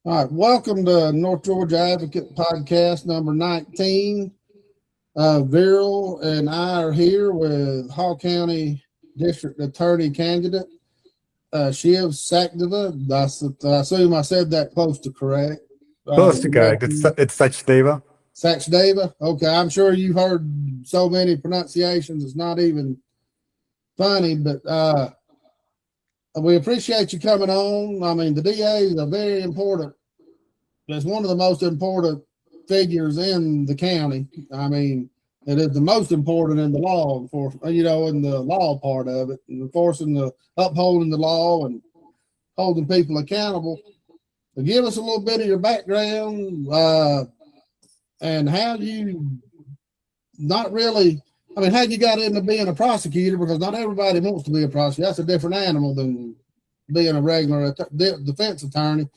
All right, welcome to North Georgia Advocate Podcast number 19. Viral and I are here with Hall County District Attorney candidate Shiv Sachdeva. I assume I said that close to correct. Close to correct. Welcome, It's Sachdeva. Sachdeva. Okay, I'm sure you've heard so many pronunciations, it's not even funny, but we appreciate you coming on. I mean, the DA is a very important, it's one of the most important figures in the county. I mean, it is the most important in the law enforcement, in the law part of it, upholding the law and holding people accountable. So give us a little bit of your background and how you not really, how you got into being a prosecutor, because not everybody wants to be a prosecutor. That's a different animal than being a regular defense attorney.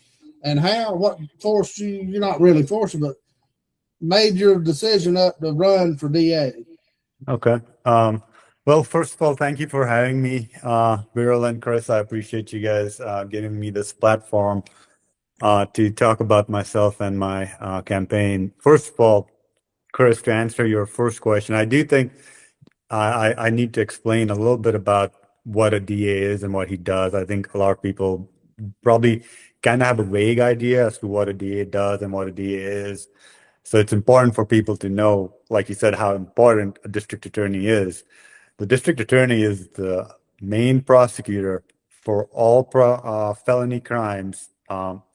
And what forced you, you're not really forced you, but made your decision up to run for DA? Okay. Well, first of all, thank you for having me, Viral and Chris. I appreciate you guys giving me this platform to talk about myself and my campaign. First of all, Chris, to answer your first question, I do think I need to explain a little bit about what a DA is and what he does. I think a lot of people probably kind of have a vague idea as to what a DA does and what a DA is. So it's important for people to know, like you said, how important a district attorney is. The district attorney is the main prosecutor for all felony crimes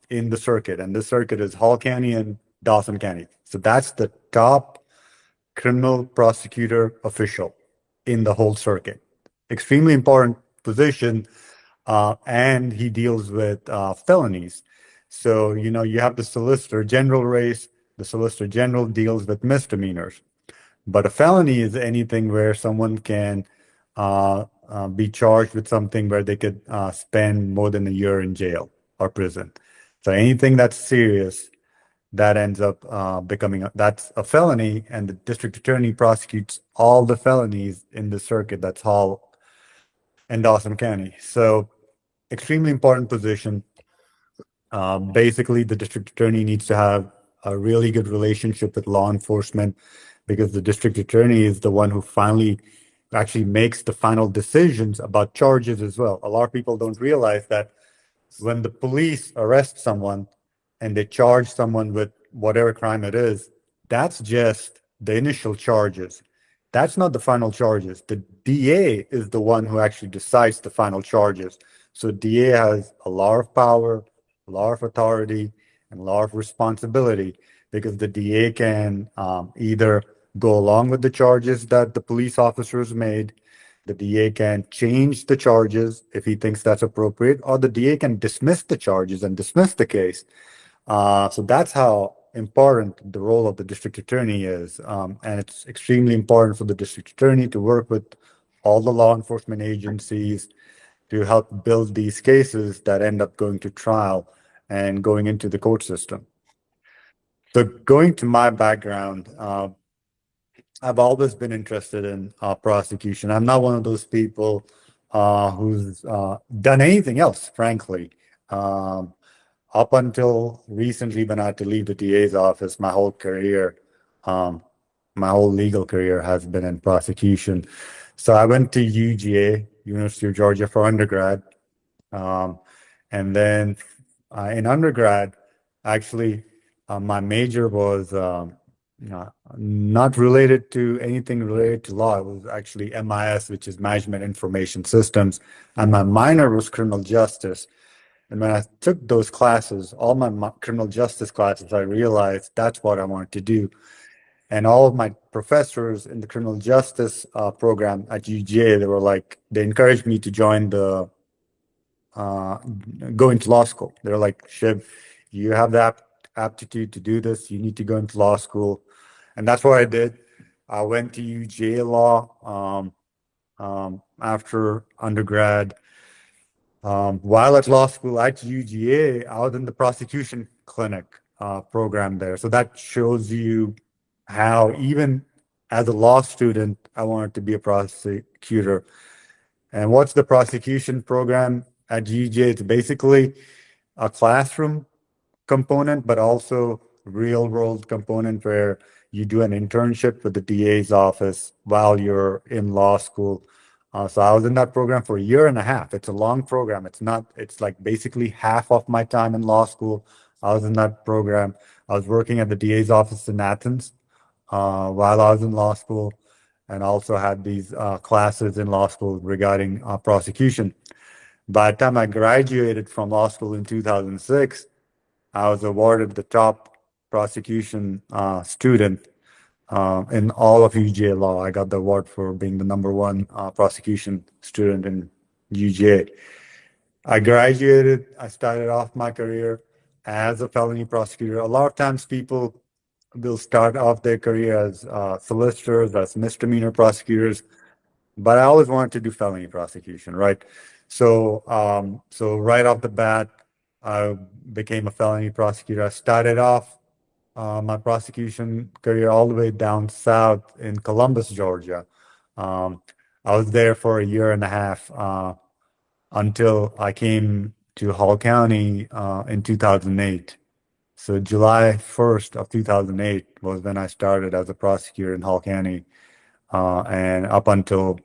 in the circuit. And this circuit is Hall County and Dawson County. So that's the top criminal prosecutor official in the whole circuit. Extremely important position, and he deals with felonies. So, you have the Solicitor General race. The Solicitor General deals with misdemeanors. But a felony is anything where someone can be charged with something where they could spend more than a year in jail or prison. So anything that's serious, that ends up that's a felony, and the district attorney prosecutes all the felonies in the circuit. That's Hall and Dawson County. So extremely important position. Basically, the district attorney needs to have a really good relationship with law enforcement, because the district attorney is the one who finally actually makes the final decisions about charges as well. A lot of people don't realize that when the police arrest someone and they charge someone with whatever crime it is, that's just the initial charges. That's not the final charges. The DA is the one who actually decides the final charges. So DA has a lot of power, a lot of authority, and a lot of responsibility, because the DA can either go along with the charges that the police officers made. The DA can change the charges if he thinks that's appropriate, or the DA can dismiss the charges and dismiss the case. So that's how important the role of the district attorney is. And it's extremely important for the district attorney to work with all the law enforcement agencies to help build these cases that end up going to trial and going into the court system. So going to my background, I've always been interested in prosecution. I'm not one of those people who's done anything else, frankly. Up until recently, when I had to leave the DA's office, my whole legal career has been in prosecution. So I went to UGA, University of Georgia, for undergrad. And then in undergrad, actually, my major was not related to anything related to law. It was actually MIS, which is Management Information Systems. And my minor was criminal justice. And when I took those classes, all my criminal justice classes, I realized that's what I wanted to do. And all of my professors in the criminal justice program at UGA, they encouraged me to join go into law school. They're like, Shiv, you have the aptitude to do this. You need to go into law school. And that's what I did. I went to UGA Law after undergrad. While at law school at UGA, I was in the prosecution clinic program there. So that shows you how, even as a law student, I wanted to be a prosecutor. And what's the prosecution program at UGA? It's basically a classroom component, but also real world component where you do an internship with the DA's office while you're in law school. So I was in that program for a year and a half. It's a long program. It's like basically half of my time in law school. I was in that program. I was working at the DA's office in Athens while I was in law school, and also had these classes in law school regarding prosecution. By the time I graduated from law school in 2006, I was awarded the top prosecution student in all of UGA law. I got the award for being the number one prosecution student in UGA. I graduated, I started off my career as a felony prosecutor. A lot of times people will start off their career as solicitors, as misdemeanor prosecutors, but I always wanted to do felony prosecution, right? So right off the bat, I became a felony prosecutor. I started off my prosecution career all the way down south in Columbus, Georgia. Um, I was there for a year and a half until I came to Hall County in 2008. So July 1st of 2008 was when I started as a prosecutor in Hall County. And up until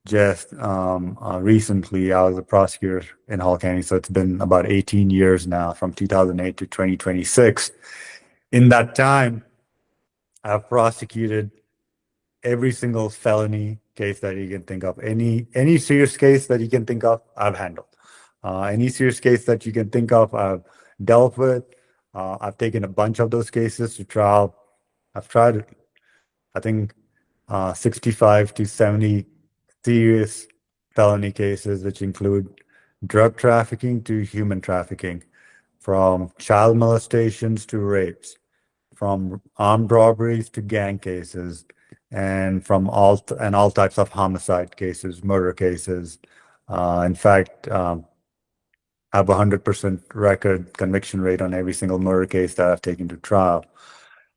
just recently, I was a prosecutor in Hall County. So it's been about 18 years now, from 2008 to 2026. In that time, I've prosecuted every single felony case that you can think of. Any serious case that you can think of, I've handled. Any serious case that you can think of, I've dealt with. I've taken a bunch of those cases to trial. I've tried, I think, 65 to 70 serious felony cases, which include drug trafficking to human trafficking, from child molestations to rapes, from armed robberies to gang cases, and from all types of homicide cases, murder cases. In fact, I have a 100% record conviction rate on every single murder case that I've taken to trial.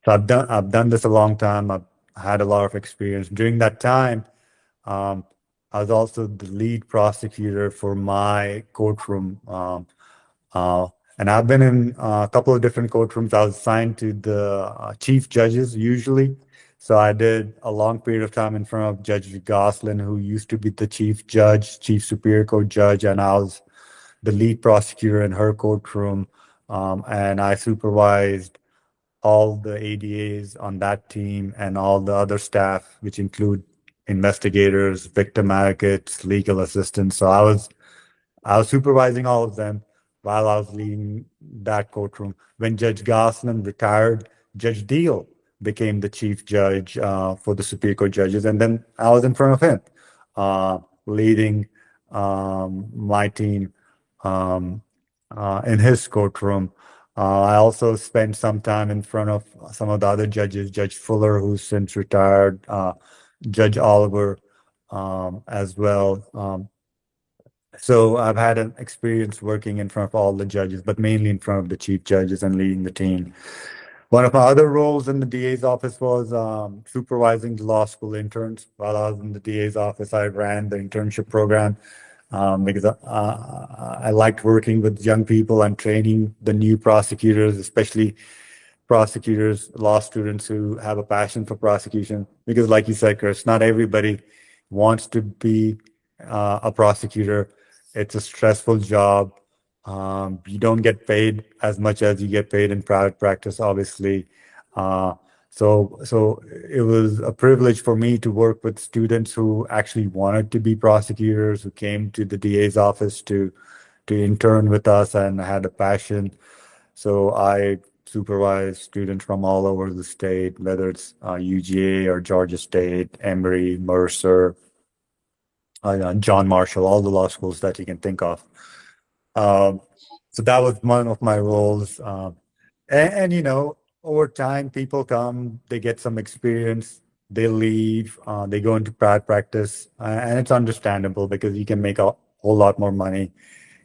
So I've done this a long time. I've had a lot of experience. During that time, I was also the lead prosecutor for my courtroom. And I've been in a couple of different courtrooms. I was assigned to the chief judges usually. So I did a long period of time in front of Judge Goslin, who used to be the chief judge, chief superior court judge, and I was the lead prosecutor in her courtroom. And I supervised all the ADAs on that team and all the other staff, which include investigators, victim advocates, legal assistants. So I was supervising all of them while I was leading that courtroom. When Judge Goslin retired, Judge Deal became the chief judge for the Superior Court judges, and then I was in front of him, leading my team in his courtroom. I also spent some time in front of some of the other judges, Judge Fuller, who's since retired, Judge Oliver as well. So I've had an experience working in front of all the judges, but mainly in front of the chief judges and leading the team. One of my other roles in the DA's office was supervising the law school interns. While I was in the DA's office, I ran the internship program because I liked working with young people and training the new prosecutors, especially prosecutors, law students who have a passion for prosecution. Because, like you said, Chris, not everybody wants to be a prosecutor. It's a stressful job. You don't get paid as much as you get paid in private practice, obviously. So it was a privilege for me to work with students who actually wanted to be prosecutors, who came to the DA's office to intern with us and had a passion. So I supervise students from all over the state, whether it's UGA or Georgia State, Emory, Mercer, John Marshall, all the law schools that you can think of. So that was one of my roles. And over time, people come, they get some experience, they leave, they go into private practice, and it's understandable because you can make a whole lot more money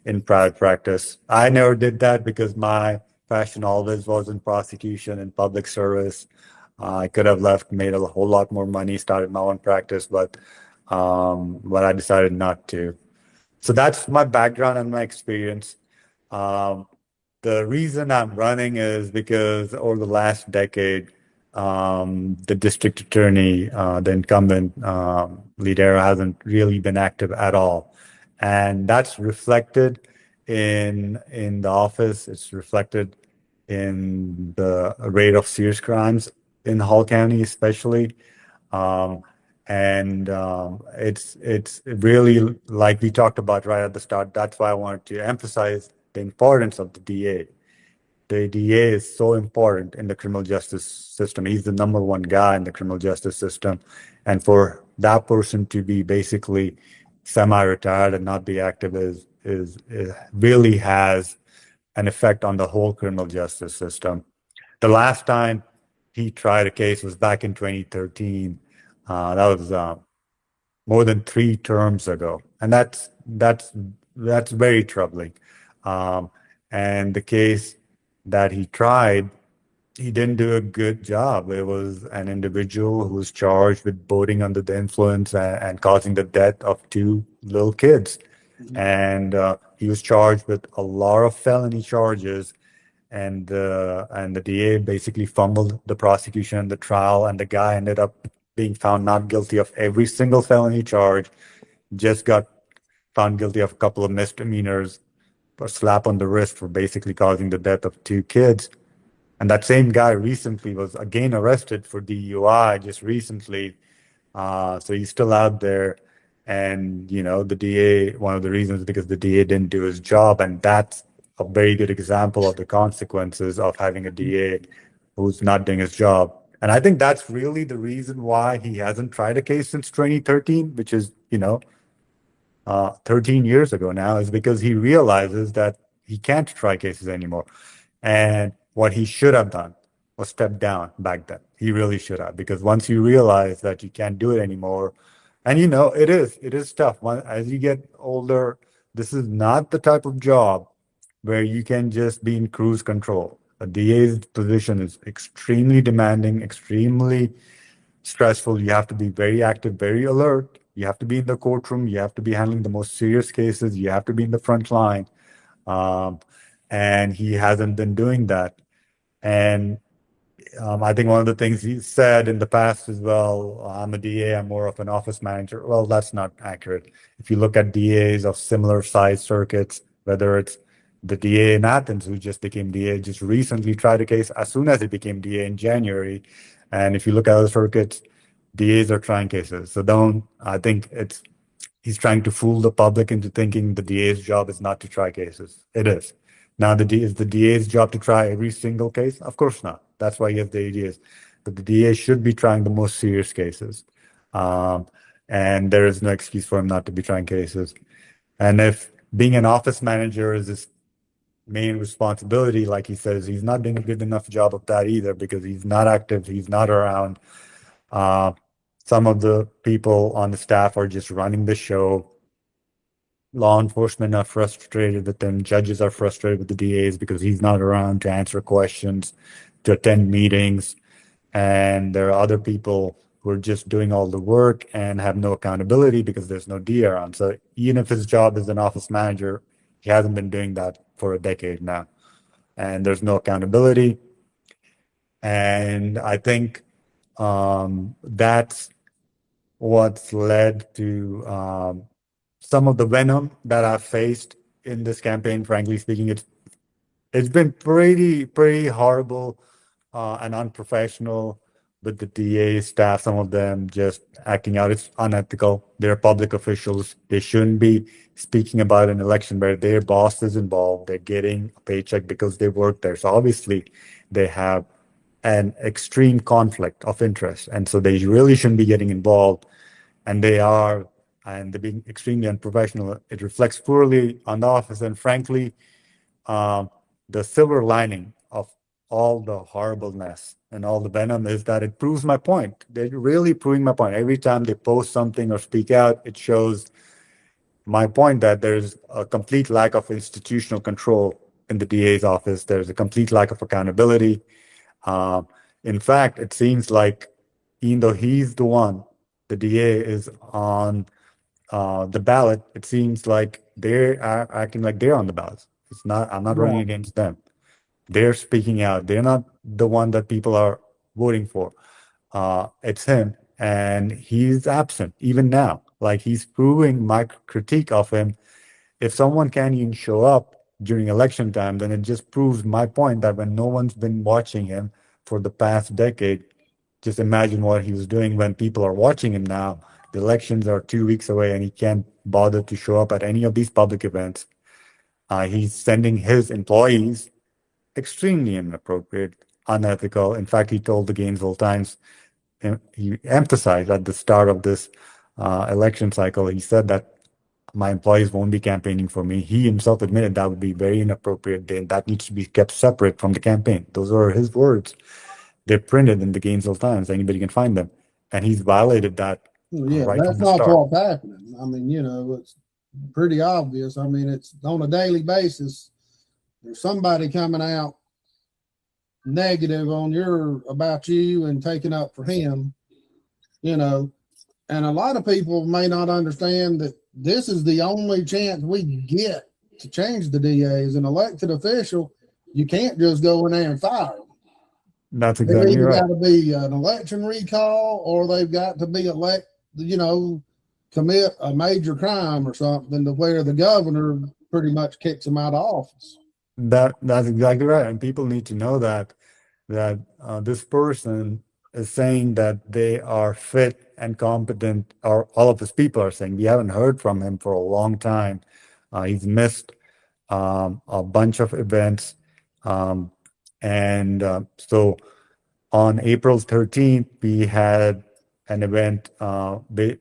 in private practice. I never did that because my passion always was in prosecution and public service. I could have left, made a whole lot more money, started my own practice, but I decided not to. So that's my background and my experience. Um, The reason I'm running is because over the last decade, the district attorney, the incumbent Lidera, hasn't really been active at all, and that's reflected in the office. It's reflected in the rate of serious crimes in Hall County, especially. Um, it's really, like we talked about right at the start. That's why I wanted to emphasize the importance of the DA. The DA is so important in the criminal justice system. He's the number one guy in the criminal justice system. And for that person to be basically semi-retired and not be active is really has an effect on the whole criminal justice system. The last time he tried a case was back in 2013. That was more than 3 terms ago, and that's very troubling. Um, and the case that he tried, he didn't do a good job. It was an individual who was charged with boating under the influence and causing the death of 2 little kids. And he was charged with a lot of felony charges, and the DA basically fumbled the prosecution and the trial, and the guy ended up being found not guilty of every single felony charge, just got found guilty of a couple of misdemeanors, a slap on the wrist for basically causing the death of 2 kids. And that same guy recently was again arrested for DUI just recently. So he's still out there. And, the DA, one of the reasons is because the DA didn't do his job. And that's a very good example of the consequences of having a DA who's not doing his job. And I think that's really the reason why he hasn't tried a case since 2013, which is, 13 years ago now, is because he realizes that he can't try cases anymore. And what he should have done was step down back then. He really should have, because once you realize that you can't do it anymore, and it is tough. As you get older, this is not the type of job where you can just be in cruise control. A DA's position is extremely demanding, extremely stressful. You have to be very active, very alert. You have to be in the courtroom. You have to be handling the most serious cases. You have to be in the front line. Um, and he hasn't been doing that. And I think one of the things he said in the past as well, I'm a DA, I'm more of an office manager. Well, that's not accurate. If you look at DAs of similar size circuits, whether it's the DA in Athens, who just became DA, just recently tried a case as soon as he became DA in January. And if you look at other circuits, DAs are trying cases. So I think he's trying to fool the public into thinking the DA's job is not to try cases. It is. Now, is the DA's job to try every single case? Of course not. That's why you have the ADAs. But the DA should be trying the most serious cases. And there is no excuse for him not to be trying cases. And if being an office manager is his main responsibility, like he says, he's not doing a good enough job of that either, because he's not active, he's not around. Some of the people on the staff are just running the show. Law enforcement are frustrated with him. Judges are frustrated with the DAs because he's not around to answer questions, to attend meetings. And there are other people who are just doing all the work and have no accountability because there's no DA around. So even if his job is an office manager, he hasn't been doing that for a decade now. And there's no accountability. And I think that's what's led to some of the venom that I've faced in this campaign. Frankly speaking, it's been pretty horrible and unprofessional with the DA staff. Some of them just acting out. It's unethical. They're public officials. They shouldn't be speaking about an election where their boss is involved. They're getting a paycheck because they work there. So obviously they have an extreme conflict of interest, and so they really shouldn't be getting involved. And they're being extremely unprofessional. It reflects poorly on the office. And frankly, the silver lining of all the horribleness and all the venom is that it proves my point. They're really proving my point. Every time they post something or speak out, it shows my point that there's a complete lack of institutional control in the DA's office. There's a complete lack of accountability. In fact, it seems like even though he's the one, the DA is on the ballot, it seems like they're acting like they're on the ballot. I'm not running against them. They're speaking out. They're not the one that people are voting for. It's him, and he's absent even now. Like, he's proving my critique of him. If someone can't even show up during election time, then it just proves my point that when no one's been watching him for the past decade, just imagine what he was doing when people are watching him now. The elections are 2 weeks away, and he can't bother to show up at any of these public events. He's sending his employees extremely inappropriate, unethical. In fact, he told the Gainesville Times, he emphasized at the start of this election cycle, he said that my employees won't be campaigning for me. He himself admitted that would be very inappropriate. That needs to be kept separate from the campaign. Those are his words. They're printed in the Gainesville Times. Anybody can find them. And he's violated that Yeah, right that's from the not start. what's happening. I mean, it's pretty obvious. I mean, it's on a daily basis. There's somebody coming out negative about you and taking up for him, and a lot of people may not understand that this is the only chance we get to change the DA. As an elected official, you can't just go in there and fire them. That's They've exactly either right. got to be an election recall, or they've got to be commit a major crime or something to where the governor pretty much kicks them out of office. That's exactly right. And people need to know that this person is saying that they are fit and competent, or all of his people are saying. We haven't heard from him for a long time. He's missed a bunch of events. And so on April 13th, we had an event, the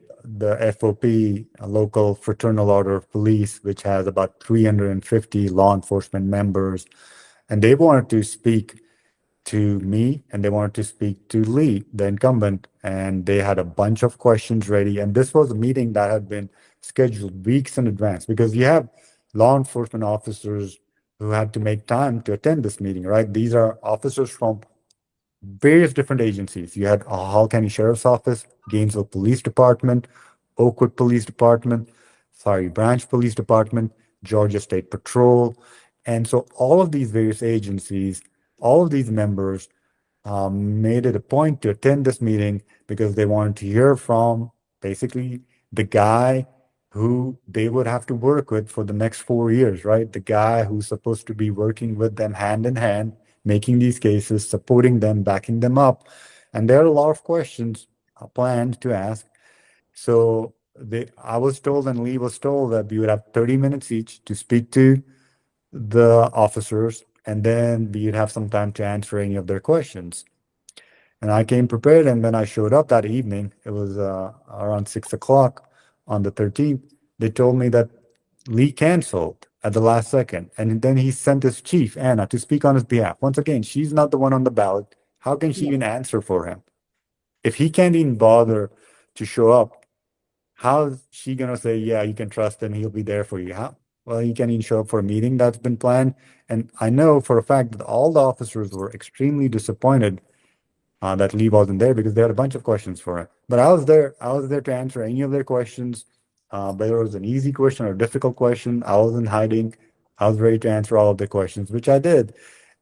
FOP, a local fraternal order of police, which has about 350 law enforcement members. And they wanted to speak to me, and they wanted to speak to Lee, the incumbent, and they had a bunch of questions ready. And this was a meeting that had been scheduled weeks in advance, because you have law enforcement officers who had to make time to attend this meeting, right? These are officers from various different agencies. You had Hall County Sheriff's Office, Gainesville Police Department, Oakwood Police Department, Branch Police Department, Georgia State Patrol. And so all of these various agencies, all of these members made it a point to attend this meeting because they wanted to hear from basically the guy who they would have to work with for the next 4 years, right? The guy who's supposed to be working with them hand in hand, making these cases, supporting them, backing them up. And there are a lot of questions planned to ask. So I was told, and Lee was told, that we would have 30 minutes each to speak to the officers, and then we'd have some time to answer any of their questions. And I came prepared, and then I showed up that evening. It was around 6 o'clock on the 13th. They told me that Lee canceled at the last second. And then he sent his chief, Anna, to speak on his behalf. Once again, she's not the one on the ballot. How can she even answer for him? If he can't even bother to show up, how's she going to say, yeah, you can trust him, he'll be there for you? How? Well, he can't even show up for a meeting that's been planned. And I know for a fact that all the officers were extremely disappointed that Lee wasn't there, because they had a bunch of questions for him. But I was there. I was there to answer any of their questions. Whether it was an easy question or a difficult question, I wasn't hiding. I was ready to answer all of the questions, which I did.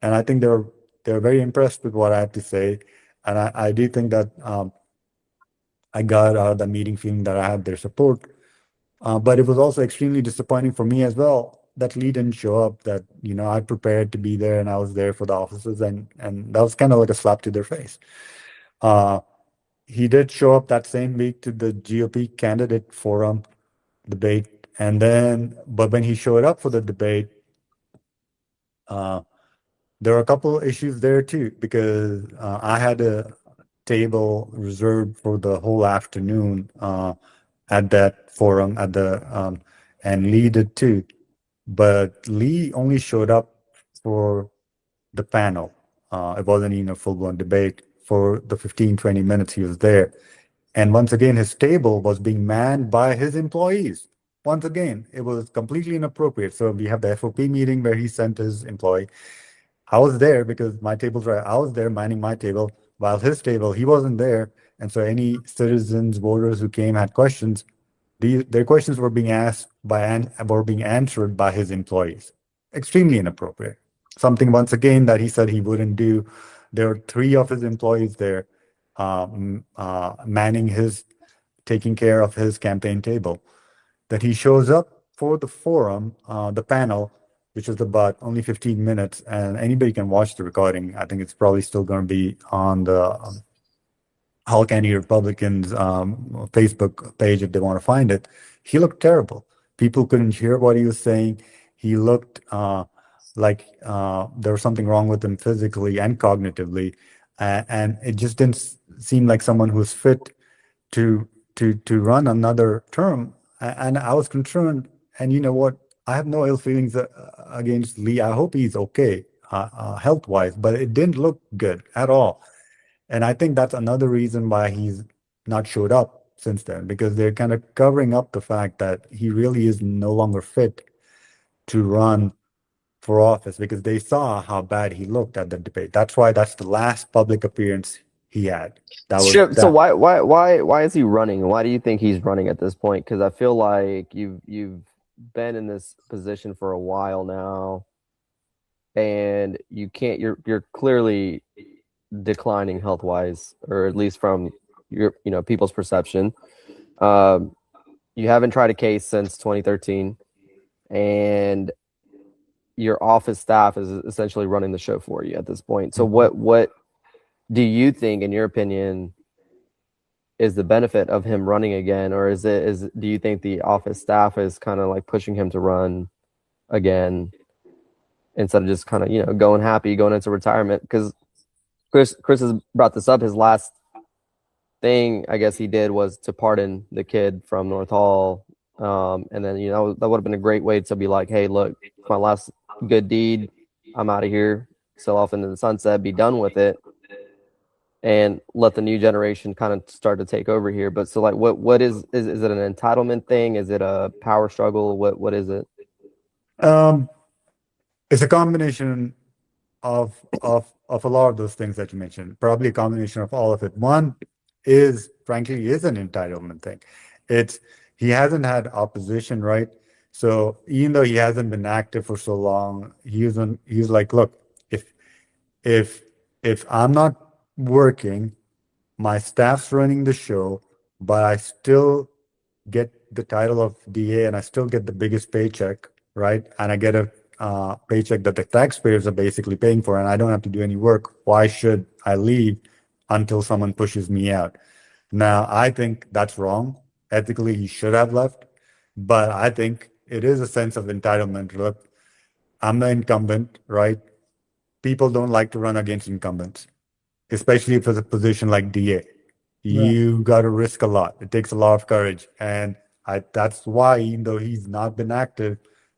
And I think they were very impressed with what I had to say. And I do think that I got out of the meeting feeling that I had their support. But it was also extremely disappointing for me as well that Lee didn't show up, that, I prepared to be there and I was there for the officers, and that was kind of like a slap to their face. He did show up that same week to the GOP candidate forum debate. But when he showed up for the debate, there were a couple of issues there too, because I had a table reserved for the whole afternoon at that forum and Lee did too. But Lee only showed up for the panel. It wasn't even a full-blown debate. For the 15, 20 minutes he was there. And once again, his table was being manned by his employees. Once again, it was completely inappropriate. So we have the FOP meeting where he sent his employee. I was there because my table's right. I was there manning my table, while his table, he wasn't there. And so any citizens, voters who came had questions. Their questions were being answered by his employees. Extremely inappropriate. something once again that he said he wouldn't do. There were three of his employees there manning taking care of his campaign table. That he shows up for the forum, the panel, which was about only 15 minutes, and anybody can watch the recording. I think it's probably still going to be on the Hull County Republicans Facebook page if they want to find it. He looked terrible. People couldn't hear what he was saying. He looked like there was something wrong with him physically and cognitively, and it just didn't seem like someone who's fit to run another term. And I was concerned. And you know what? I have no ill feelings against Lee. I hope he's okay health wise, but it didn't look good at all. And I think that's another reason why he's not showed up since then, because they're kind of covering up the fact that he really is no longer fit to run for office, because they saw how bad he looked at the debate. That's why that's the last public appearance he had. That was Shiv, so that. why is he running? Why do you think he's running at this point? Because I feel like you've been in this position for a while now, and you're clearly declining health wise, or at least from your people's perception. You haven't tried a case since 2013, and your office staff is essentially running the show for you at this point. So what do you think, in your opinion, is the benefit of him running again, or do you think the office staff is kind of like pushing him to run again instead of just kind of going into retirement? Because Chris has brought this up. His last thing I guess he did was to pardon the kid from North Hall, and then that would have been a great way to be like, hey, look, my last good deed, I'm out of here, sail off into the sunset, be done with it, and let the new generation kind of start to take over here. But so like, what is it an entitlement thing? Is it a power struggle? What is it? It's a combination of a lot of those things that you mentioned. Probably a combination of all of it. One is, frankly, an entitlement thing. He hasn't had opposition, right? So even though he hasn't been active for so long, he's like, look, if I'm not working, my staff's running the show, but I still get the title of DA and I still get the biggest paycheck, right? And I get a paycheck that the taxpayers are basically paying for, and I don't have to do any work. Why should I leave until someone pushes me out? Now, I think that's wrong. Ethically, he should have left, but I think it is a sense of entitlement. Look, I'm the incumbent, right? People don't like to run against incumbents, especially if it's a position like DA. You got to risk a lot. It takes a lot of courage. And that's why, even though he's not been active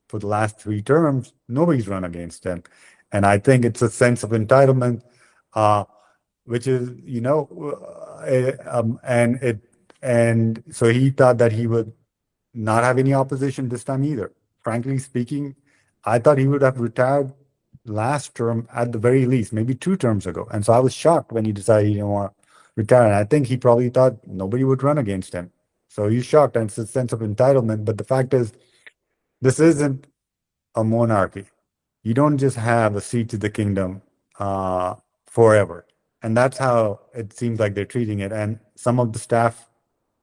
for the last 3 terms, nobody's run against him. And I think it's a sense of entitlement, which is, and so he thought that he would not have any opposition this time either. Frankly speaking, I thought he would have retired last term at the very least, maybe 2 terms ago. And so I was shocked when he decided he didn't want to retire. And I think he probably thought nobody would run against him. So he's shocked, and it's a sense of entitlement. But the fact is, this isn't a monarchy. You don't just have a seat to the kingdom forever. And that's how it seems like they're treating it. And some of the staff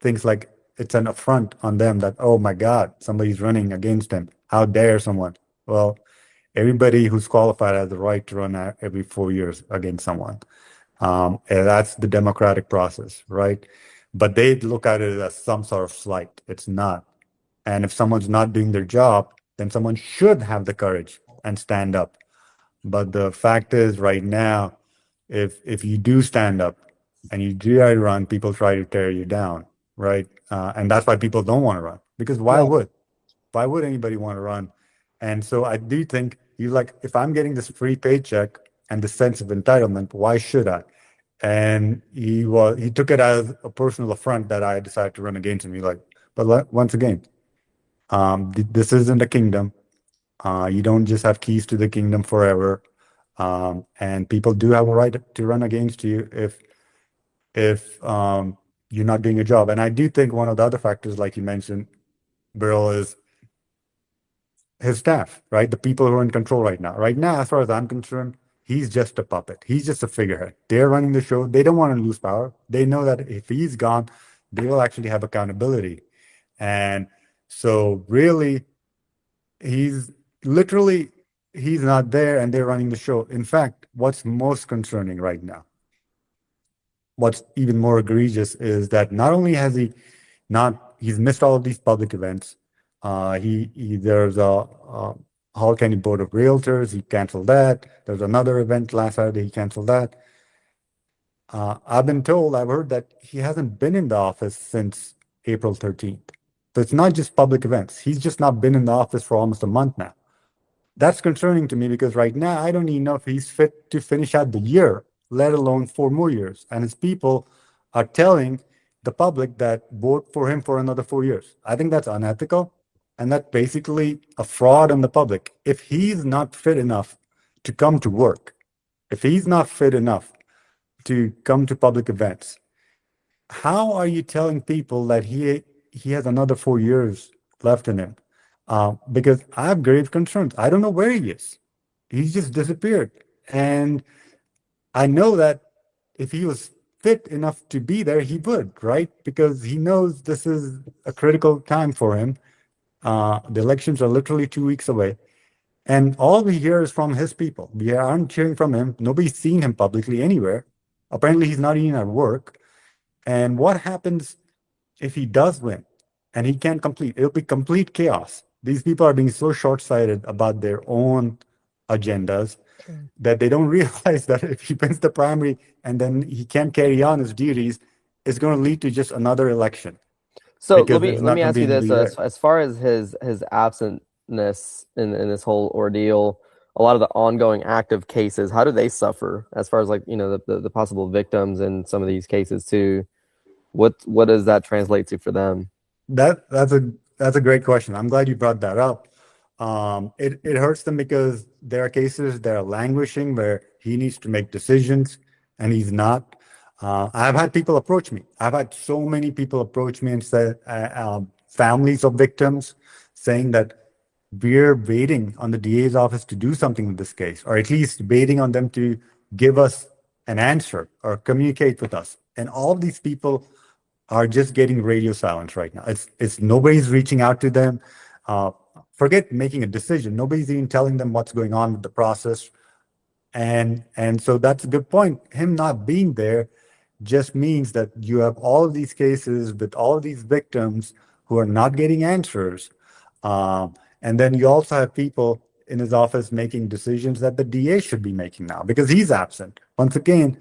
thinks like it's an affront on them that, oh my God, somebody's running against him. How dare someone? Well, everybody who's qualified has the right to run every 4 years against someone. And that's the democratic process, right? But they look at it as some sort of slight. It's not. And if someone's not doing their job, then someone should have the courage and stand up. But the fact is, right now, if you do stand up and you do try to run, people try to tear you down, right? And that's why people don't want to run. Because why would anybody want to run? And so I do think if I'm getting this free paycheck and the sense of entitlement, why should I? And he took it as a personal affront that I decided to run against him. But once again, this isn't a kingdom. You don't just have keys to the kingdom forever. And people do have a right to run against you if you're not doing your job. And I do think one of the other factors, like you mentioned, Bill, is his staff, right? The people who are in control right now. Right now, as far as I'm concerned, he's just a puppet. He's just a figurehead. They're running the show. They don't want to lose power. They know that if he's gone, they will actually have accountability. And so really, he's literally, he's not there and they're running the show. In fact, what's most concerning right now, what's even more egregious is that not only has he's missed all of these public events. There's a Hall County Board of Realtors. He canceled that. There's another event last Saturday. He canceled that. I've heard that he hasn't been in the office since April 13th. So it's not just public events. He's just not been in the office for almost a month now. That's concerning to me because right now I don't even know if he's fit to finish out the year, let alone 4 more years. And his people are telling the public that vote for him for another 4 years. I think that's unethical. And that's basically a fraud on the public. If he's not fit enough to come to work, if he's not fit enough to come to public events, how are you telling people that he has another 4 years left in him? Because I have grave concerns. I don't know where he is. He's just disappeared. And I know that if he was fit enough to be there, he would, right? Because he knows this is a critical time for him. The elections are literally 2 weeks away. And all we hear is from his people. We aren't hearing from him. Nobody's seen him publicly anywhere. Apparently, he's not even at work. And what happens if he does win and he can't complete? It'll be complete chaos. These people are being so short-sighted about their own agendas that they don't realize that if he wins the primary and then he can't carry on his duties, it's going to lead to just another election. So Because let me ask you this: there. as far as his absentness in this whole ordeal, a lot of the ongoing active cases, how do they suffer? As far as like the possible victims in some of these cases too, what does that translate to for them? That's a great question. I'm glad you brought that up. It hurts them because there are cases that are languishing where he needs to make decisions and he's not. I've had people approach me. I've had so many people approach me and say, families of victims saying that we're waiting on the DA's office to do something with this case, or at least waiting on them to give us an answer or communicate with us. And all of these people are just getting radio silence right now. It's nobody's reaching out to them. Forget making a decision. Nobody's even telling them what's going on with the process. And so that's a good point. Him not being there just means that you have all of these cases with all of these victims who are not getting answers. And then you also have people in his office making decisions that the DA should be making now because he's absent. Once again,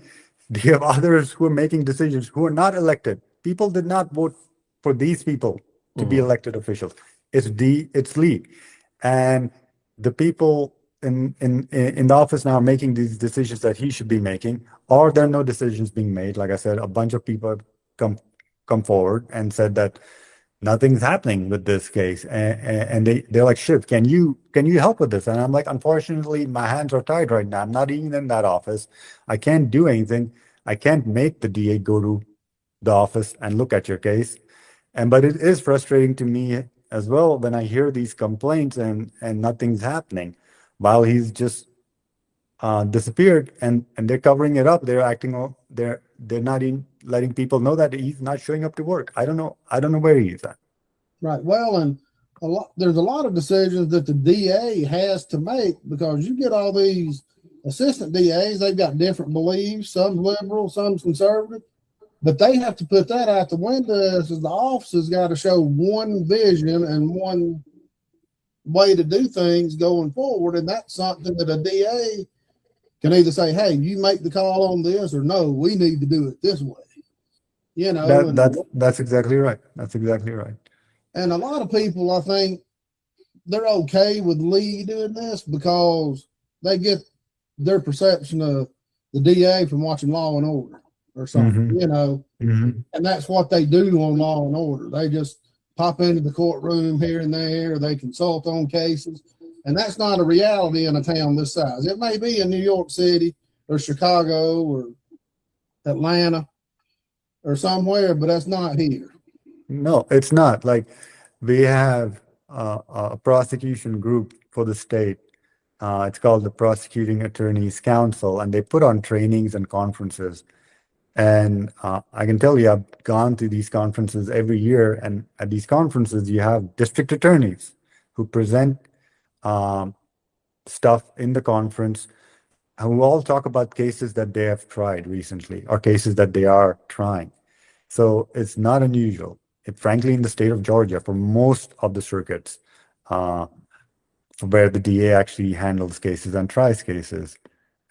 you have others who are making decisions who are not elected. People did not vote for these people to be elected officials. It's Lee. And the people in the office now are making these decisions that he should be making, or there are no decisions being made. Like I said, a bunch of people have come forward and said that nothing's happening with this case. And they're like, Shiv, can you help with this? And I'm like, unfortunately, my hands are tied right now. I'm not even in that office. I can't do anything. I can't make the DA go to the office and look at your case. But it is frustrating to me as well when I hear these complaints and nothing's happening while he's just disappeared and they're covering it up. They're not even letting people know that he's not showing up to work. I don't know where he is at. Right. Well, and there's a lot of decisions that the DA has to make because you get all these assistant DAs, they've got different beliefs, some liberal, some conservative, but they have to put that out the window as the office has got to show one vision and one way to do things going forward. And that's something that a DA can either say, hey, you make the call on this, or no, we need to do it this way. That's exactly right. That's exactly right. And a lot of people, I think, they're okay with Lee doing this because they get their perception of the DA from watching Law and Order or something, and that's what they do on Law and Order. They just pop into the courtroom here and there, or they consult on cases. And that's not a reality in a town this size. It may be in New York City or Chicago or Atlanta or somewhere, but that's not here. No, it's not. Like we have a prosecution group for the state. It's called the Prosecuting Attorneys Council, and they put on trainings and conferences. And I can tell you, I've gone to these conferences every year, and at these conferences, you have district attorneys who present stuff in the conference, who all talk about cases that they have tried recently or cases that they are trying. So it's not unusual. Frankly, in the state of Georgia, for most of the circuits, where the DA actually handles cases and tries cases.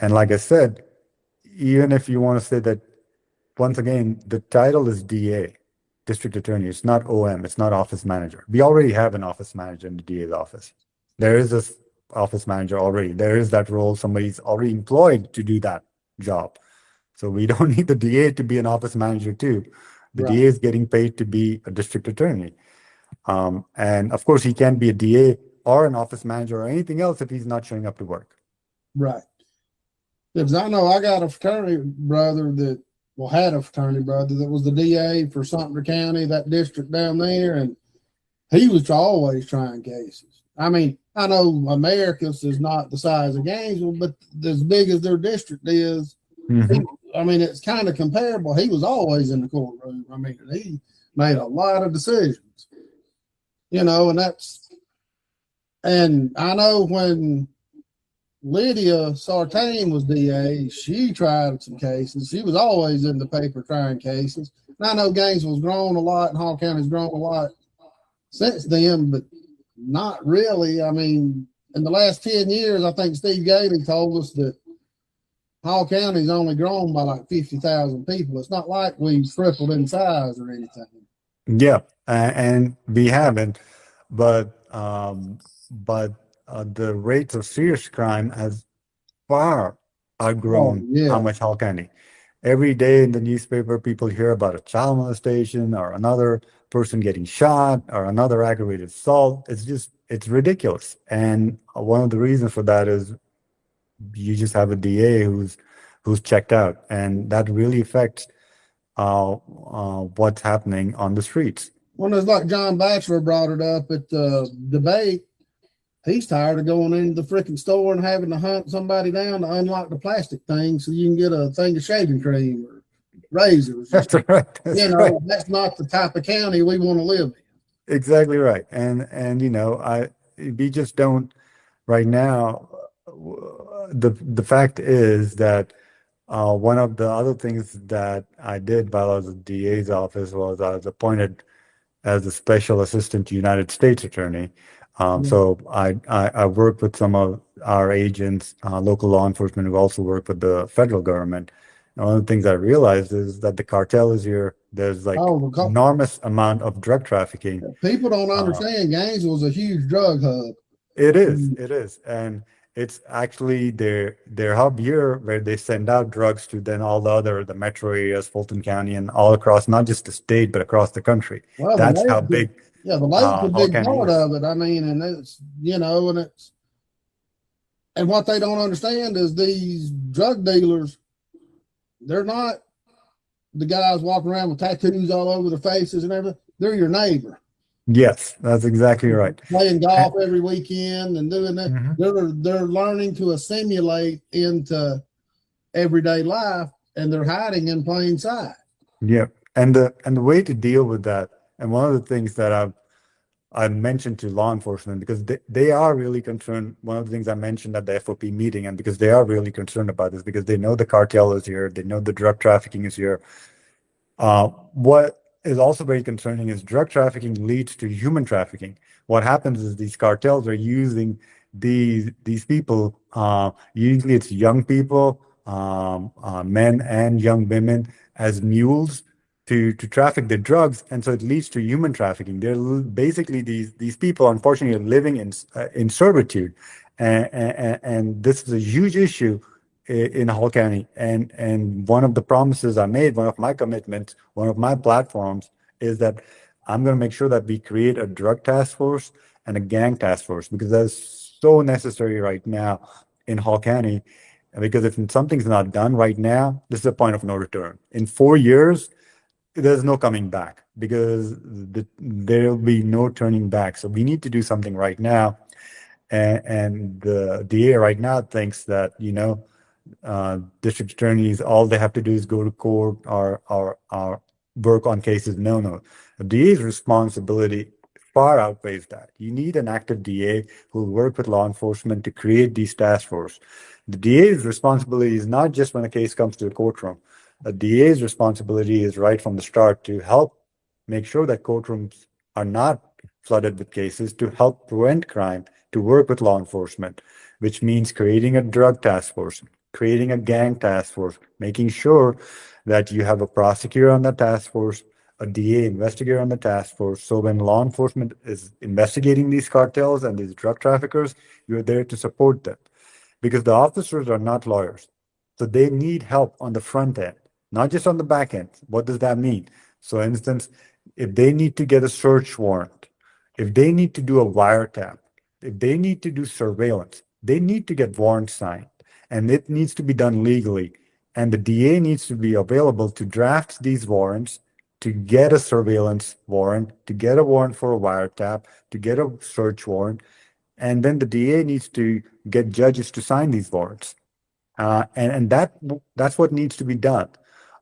And like I said, even if you want to say that, once again, the title is DA, district attorney. It's not OM. It's not office manager. We already have an office manager in the DA's office. There is this office manager already. There is that role. Somebody's already employed to do that job. So we don't need the DA to be an office manager too. The Right. DA is getting paid to be a district attorney. And of course, he can't be a DA or an office manager or anything else if he's not showing up to work. Right. Because I know I got a fraternity brother that, well, had a fraternity brother that was the DA for Sumter County, that district down there, and he was always trying cases. I mean, I know Americus is not the size of Gainesville, but as big as their district is, I mean, it's kind of comparable. He was always in the courtroom. I mean, he made a lot of decisions, you know, and I know when Lydia Sartain was DA, she tried some cases. She was always in the paper trying cases. And I know Gainesville's grown a lot and Hall County's grown a lot since then, but not really. I mean, in the last 10 years, I think Steve Gailey told us that Hall County's only grown by like 50,000 people. It's not like we've tripled in size or anything. Yeah, and we haven't, but the rates of serious crime has far outgrown how much Hall County. Every day in the newspaper, people hear about a child molestation or another person getting shot or another aggravated assault. It's ridiculous. And one of the reasons for that is you just have a DA who's checked out, and that really affects what's happening on the streets. Well, it's like John Batchelor brought it up at the debate. He's tired of going into the freaking store and having to hunt somebody down to unlock the plastic thing so you can get a thing of shaving cream or razors. That's right. That's not the type of county we want to live in. Exactly right. And you know, we just don't right now. The fact is that one of the other things that I did while I was at the DA's office was I was appointed as a special assistant to United States Attorney. So I work with some of our agents, local law enforcement, who also work with the federal government. And one of the things I realized is that the cartel is here. There's like enormous amount of drug trafficking. People don't understand Gainesville is a huge drug hub. It is. And it's actually their hub here where they send out drugs to then all the metro areas, Fulton County, and all across, not just the state, but across the country. Well, that's how big. Yeah, the lake's a big part of it. I mean, and it's, and what they don't understand is these drug dealers, they're not the guys walking around with tattoos all over their faces and everything. They're your neighbor. Yes, that's exactly right. Playing golf every weekend and doing that. Mm-hmm. They're learning to assimilate into everyday life, and they're hiding in plain sight. Yeah, and the way to deal with that, and one of the things that I've mentioned to law enforcement, because they are really concerned. One of the things I mentioned at the FOP meeting, and because they are really concerned about this, because they know the cartel is here, they know the drug trafficking is here. What is also very concerning is drug trafficking leads to human trafficking. What happens is these cartels are using these people, usually it's young people, men and young women, as mules to traffic the drugs, and so it leads to human trafficking. They're basically these people, unfortunately, are living in servitude, and this is a huge issue in Hall County. And one of the promises I made, one of my commitments, one of my platforms, is that I'm going to make sure that we create a drug task force and a gang task force, because that's so necessary right now in Hall County. Because if something's not done right now, this is a point of no return. In 4 years, there's no coming back because there'll be no turning back. So we need to do something right now. And the DA right now thinks that, district attorneys, all they have to do is go to court or work on cases. No, no. The DA's responsibility far outweighs that. You need an active DA who will work with law enforcement to create these task force. The DA's responsibility is not just when a case comes to the courtroom. The DA's responsibility is right from the start to help make sure that courtrooms are not flooded with cases, to help prevent crime, to work with law enforcement, which means creating a drug task force, creating a gang task force, making sure that you have a prosecutor on the task force, a DA investigator on the task force. So when law enforcement is investigating these cartels and these drug traffickers, you're there to support them because the officers are not lawyers. So they need help on the front end, not just on the back end. What does that mean? So, for instance, if they need to get a search warrant, if they need to do a wiretap, if they need to do surveillance, they need to get warrants signed, and it needs to be done legally. And the DA needs to be available to draft these warrants, to get a surveillance warrant, to get a warrant for a wiretap, to get a search warrant, and then the DA needs to get judges to sign these warrants. And that's what needs to be done.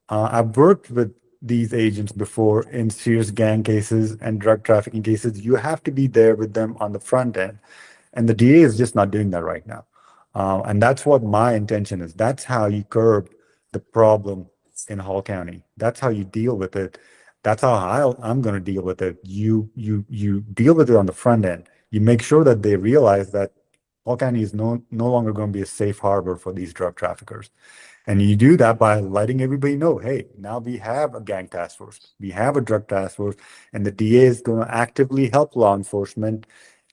I've worked with these agents before in serious gang cases and drug trafficking cases. You have to be there with them on the front end. And the DA is just not doing that right now. And that's what my intention is. That's how you curb the problem in Hall County. That's how you deal with it. That's how I'm going to deal with it. You deal with it on the front end. You make sure that they realize that Hall County is no longer going to be a safe harbor for these drug traffickers. And you do that by letting everybody know, hey, now we have a gang task force, we have a drug task force, and the DA is going to actively help law enforcement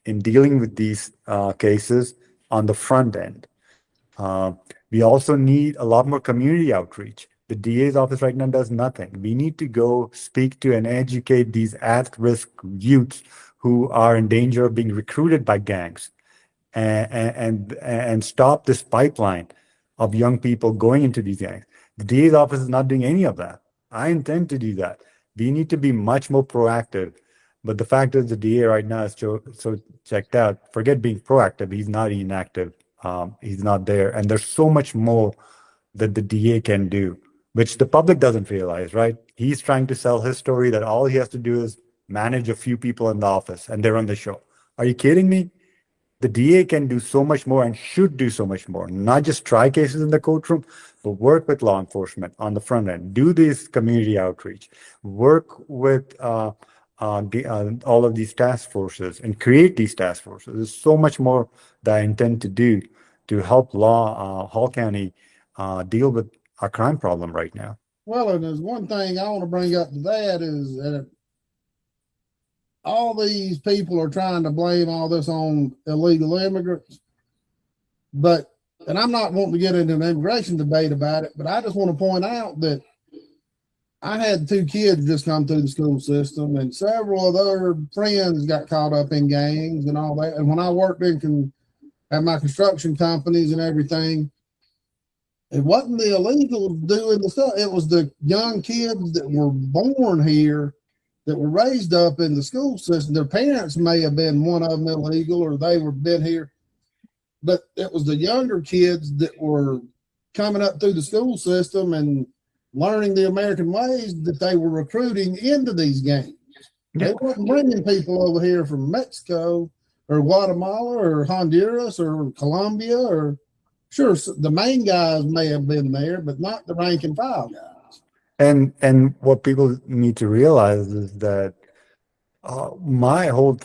in dealing with these cases on the front end. We also need a lot more community outreach. The DA's office right now does nothing. We need to go speak to and educate these at-risk youths who are in danger of being recruited by gangs and stop this pipeline of young people going into these gangs. The DA's office is not doing any of that. I intend to do that. We need to be much more proactive. But the fact is the DA right now is so checked out. Forget being proactive. He's not inactive. He's not there. And there's so much more that the DA can do, which the public doesn't realize, right? He's trying to sell his story that all he has to do is manage a few people in the office and they run the show. Are you kidding me? The DA can do so much more and should do so much more, not just try cases in the courtroom, but work with law enforcement on the front end, do this community outreach, work with all of these task forces and create these task forces. There's so much more that I intend to do to help Hall County deal with our crime problem right now. Well, and there's one thing I want to bring up to that is that all these people are trying to blame all this on illegal immigrants. And I'm not wanting to get into an immigration debate about it, but I just want to point out that I had 2 kids just come through the school system, and several of their friends got caught up in gangs and all that. And when I worked at my construction companies and everything, it wasn't the illegals doing the stuff. It was the young kids that were born here that were raised up in the school system. Their parents may have been one of them illegal or they were been here, but it was the younger kids that were coming up through the school system and learning the American ways that they were recruiting into these gangs. Yeah. They weren't bringing people over here from Mexico or Guatemala or Honduras or Colombia or sure, the main guys may have been there, but not the rank and file guys. And what people need to realize is that my whole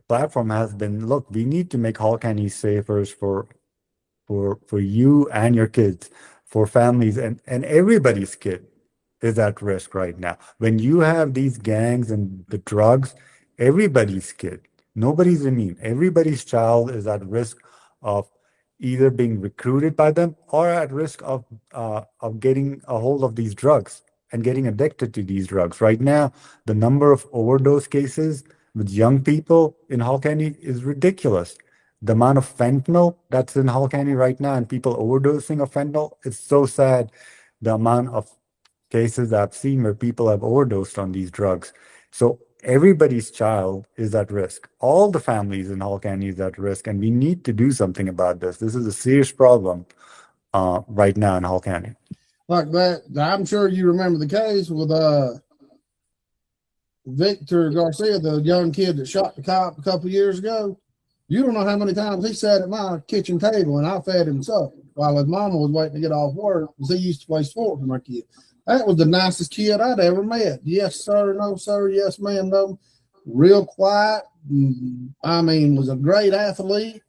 platform has been, look, we need to make Hall County safer for you and your kids, for families, and everybody's kid is at risk right now. When you have these gangs and the drugs, everybody's kid, nobody's immune. Everybody's child is at risk of either being recruited by them or at risk of getting a hold of these drugs and getting addicted to these drugs. Right now, the number of overdose cases with young people in Hall County is ridiculous. The amount of fentanyl that's in Hall County right now and people overdosing of fentanyl, it's so sad. The amount of cases I've seen where people have overdosed on these drugs. So everybody's child is at risk. All the families in Hall County is at risk, and we need to do something about this. This is a serious problem right now in Hall County. Like that, I'm sure you remember the case with Victor Garcia, the young kid that shot the cop a couple years ago. You don't know how many times he sat at my kitchen table and I fed him supper while his mama was waiting to get off work because he used to play sports with my kid. That was the nicest kid I'd ever met. Yes, sir. No, sir. Yes, ma'am. No. Real quiet. I mean, was a great athlete.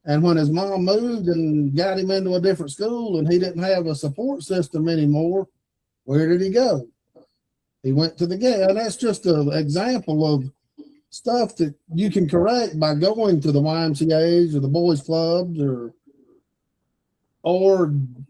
And when his mom moved and got him into a different school and he didn't have a support system anymore, where did he go? He went to the game. And that's just an example of stuff that you can correct by going to the YMCA's or the boys clubs or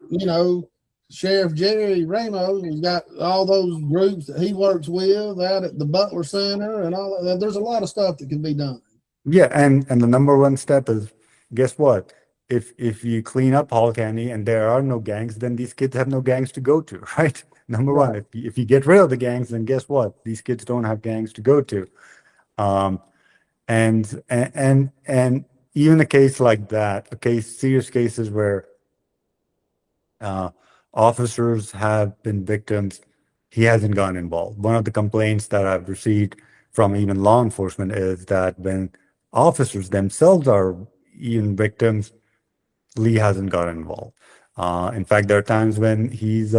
you know, Sheriff Jerry Ramos has got all those groups that he works with out at the Butler Center and all that. There's a lot of stuff that can be done. Yeah, and the number one step is, guess what? If you clean up Hall County and there are no gangs, then these kids have no gangs to go to, right? Number one, if you get rid of the gangs, then guess what? These kids don't have gangs to go to. And even a case like that, serious cases where officers have been victims, he hasn't gotten involved. One of the complaints that I've received from even law enforcement is that when officers themselves are even victims, Lee hasn't gotten involved. In fact, there are times when he's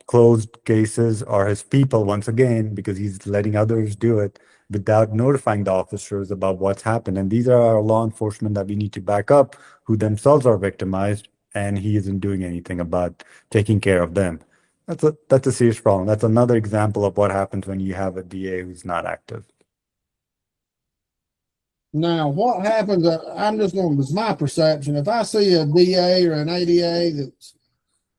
closed cases or his people, once again, because he's letting others do it without notifying the officers about what's happened. And these are our law enforcement that we need to back up, who themselves are victimized, and he isn't doing anything about taking care of them. That's a serious problem. That's another example of what happens when you have a DA who's not active. Now, what happens, I'm just going, it's my perception. If I see a DA or an ADA that's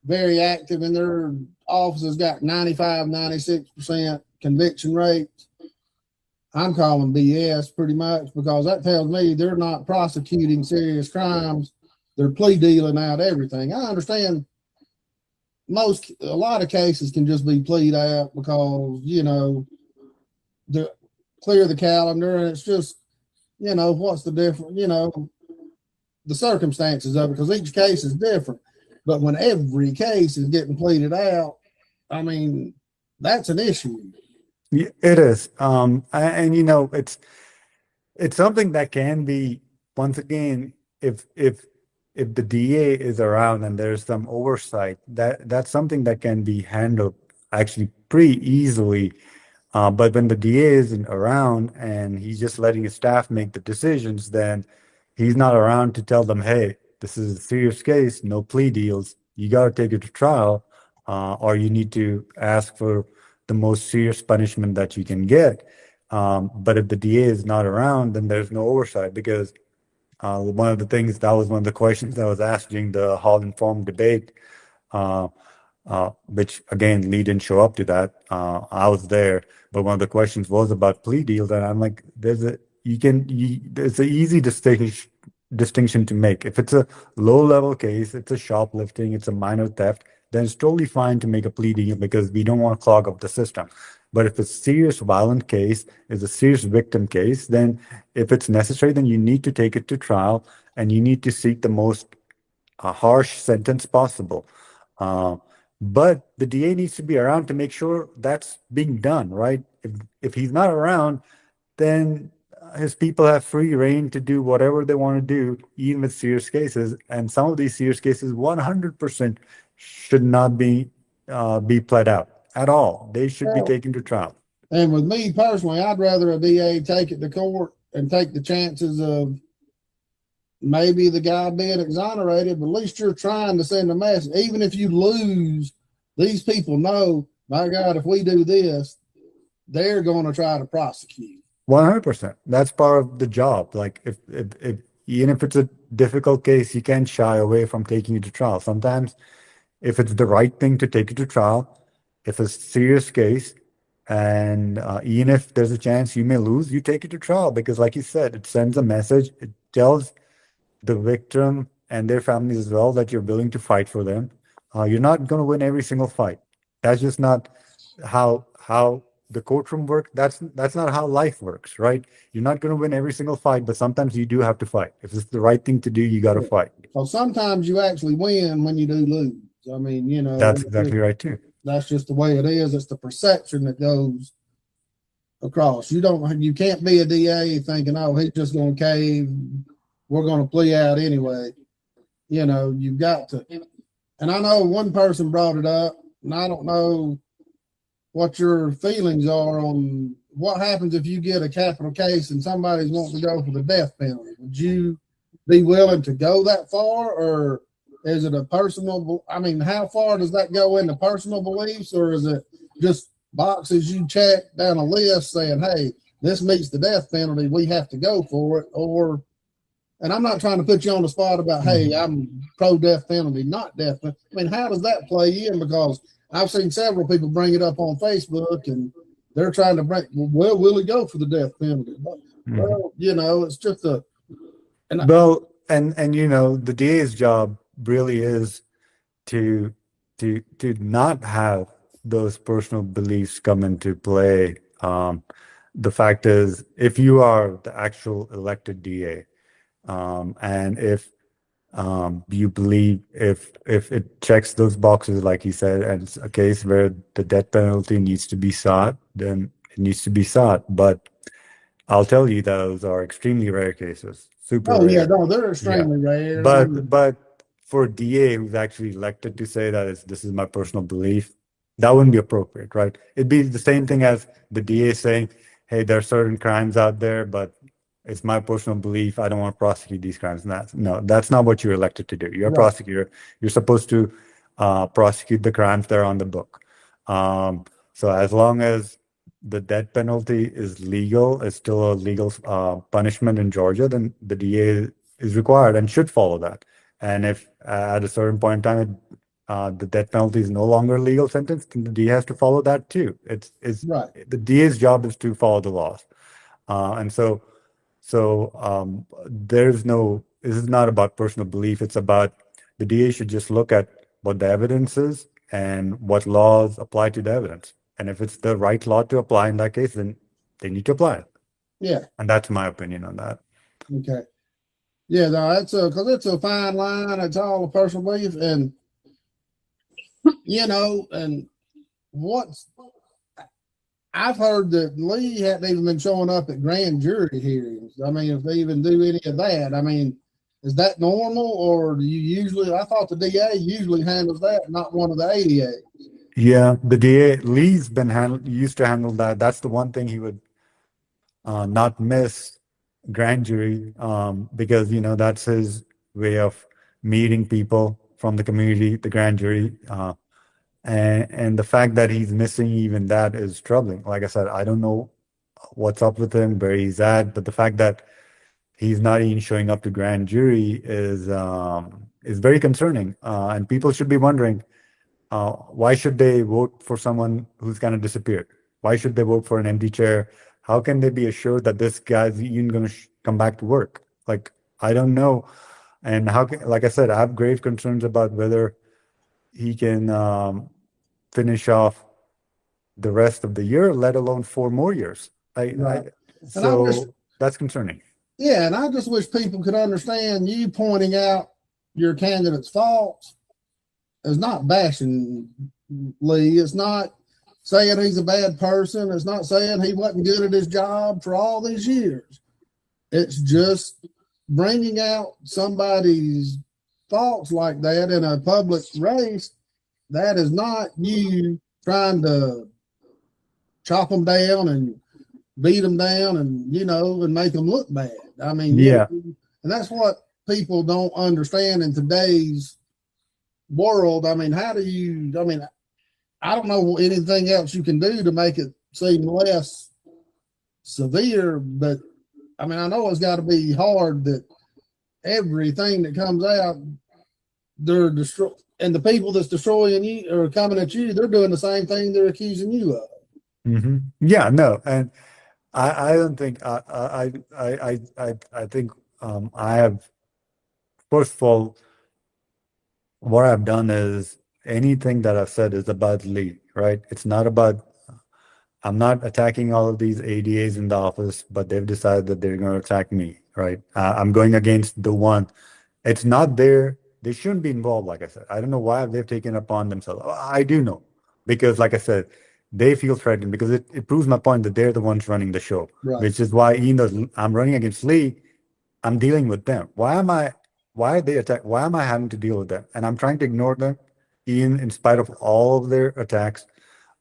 very active and their office has got 95, 96% conviction rate, I'm calling BS pretty much, because that tells me they're not prosecuting serious crimes. They're plea dealing out everything. I understand a lot of cases can just be plead out because, you know, clear the calendar, and it's just, you know, what's the difference, you know, the circumstances of it, because each case is different. But when every case is getting pleaded out, I mean, that's an issue. Yeah, it is. And you know, it's something that can be, once again, if the DA is around and there's some oversight, that's something that can be handled actually pretty easily. But when the DA isn't around and he's just letting his staff make the decisions, then he's not around to tell them, hey, this is a serious case, no plea deals. You got to take it to trial, or you need to ask for the most serious punishment that you can get. But if the DA is not around, then there's no oversight, because one of the things, that was one of the questions that was asked during the Hall Informed debate, which again, Lee didn't show up to that. I was there, but one of the questions was about plea deals, and I'm like, there's an easy distinction to make. If it's a low-level case, it's a shoplifting, it's a minor theft, then it's totally fine to make a plea deal because we don't want to clog up the system. But if it's a serious violent case, is a serious victim case, then if it's necessary, then you need to take it to trial and you need to seek the most harsh sentence possible. But the DA needs to be around to make sure that's being done, right? If he's not around, then his people have free reign to do whatever they want to do, even with serious cases. And some of these serious cases, 100% should not be pled out at all. They should be taken to trial. And with me personally, I'd rather a DA take it to court and take the chances of maybe the guy being exonerated, but at least you're trying to send a message. Even if you lose, these people know, my God, if we do this, they're going to try to prosecute. 100%. That's part of the job. Like if even if it's a difficult case, you can't shy away from taking it to trial. Sometimes, if it's the right thing to take it to trial, if it's a serious case, and even if there's a chance you may lose, you take it to trial, because, like you said, it sends a message. It tells the victim and their families as well that you're willing to fight for them. You're not going to win every single fight. That's just not how the courtroom works. That's not how life works, right? You're not going to win every single fight, but sometimes you do have to fight. If it's the right thing to do, you got to fight. Well, sometimes you actually win when you do lose. I mean, you know, That's exactly right too. that's just the way it is. It's the perception that goes across. You can't be a DA thinking, oh, he's just going to cave. We're going to plea out anyway. You know, you've got to. And I know one person brought it up, and I don't know what your feelings are on what happens if you get a capital case and somebody's wanting to go for the death penalty. Would you be willing to go that far, or is it a personal? I mean, how far does that go into personal beliefs, or is it just boxes you check down a list saying, hey, this meets the death penalty, we have to go for it? Or, and I'm not trying to put you on the spot about, hey, I'm pro death penalty, not death penalty. I mean, how does that play in? Because I've seen several people bring it up on Facebook, and they're trying to bring, well, will he go for the death penalty? Well, you know, it's just a. And you know, the DA's job really is to not have those personal beliefs come into play. The fact is, if you are the actual elected DA, and if you believe if it checks those boxes, like he said, and it's a case where the death penalty needs to be sought, then it needs to be sought. But I'll tell you, those are extremely rare cases. Super Oh rare. yeah, no, they're extremely rare. But for a DA who's actually elected to say that this is my personal belief, that wouldn't be appropriate, right? It'd be the same thing as the DA saying, hey, there are certain crimes out there, but it's my personal belief, I don't want to prosecute these crimes. No, that's not what you're elected to do. You're a prosecutor. You're supposed to prosecute the crimes that are on the book. So as long as the death penalty is legal, it's still a legal punishment in Georgia, then the DA is required and should follow that. And if at a certain point in time the death penalty is no longer a legal sentence, then the DA has to follow that too. It's the DA's job is to follow the laws, and so there's no. This is not about personal belief. It's about the DA should just look at what the evidence is and what laws apply to the evidence. And if it's the right law to apply in that case, then they need to apply it. Yeah. And that's my opinion on that. Okay. Yeah, no, that's because it's a fine line. It's all a personal belief, and you know, and I've heard that Lee hadn't even been showing up at grand jury hearings. I mean, if they even do any of that, I mean, is that normal, or do you usually? I thought the DA usually handles that, not one of the ADAs. Yeah, the DA Lee's been used to handle that. That's the one thing he would not miss grand jury, because you know that's his way of meeting people from the community, the grand jury, and the fact that he's missing even that is troubling. Like I said, I don't know what's up with him, where he's at, but the fact that he's not even showing up to grand jury is very concerning, and people should be wondering. Why should they vote for someone who's kind of disappeared? Why should they vote for an empty chair? How can they be assured that this guy's even going to come back to work? Like, I don't know. And like I said, I have grave concerns about whether he can finish off the rest of the year, let alone 4 more years. So that's concerning. Yeah, and I just wish people could understand you pointing out your candidate's faults is not bashing Lee. It's not saying he's a bad person. It's not saying he wasn't good at his job for all these years. It's just bringing out somebody's faults like that in a public race. That is not you trying to chop them down and beat them down and, you know, and make them look bad. I mean, yeah. And that's what people don't understand in today's world. I mean, I don't know anything else you can do to make it seem less severe, but I mean, I know it's got to be hard that everything that comes out, they're destroying, and the people that's destroying you or coming at you, they're doing the same thing they're accusing you of. Mm-hmm. Yeah, no, and I don't think I think I have, first of all, what I've done is anything that I've said is about Lee, right? It's not about, I'm not attacking all of these ADAs in the office, but they've decided that they're going to attack me, right? I'm going against the one. It's not their, they shouldn't be involved, like I said. I don't know why they've taken upon themselves. I do know, because like I said, they feel threatened because it proves my point that they're the ones running the show, Right. which is why even though I'm running against Lee, I'm dealing with them. Why are they attack? Why am I having to deal with them? And I'm trying to ignore them, even in spite of all of their attacks.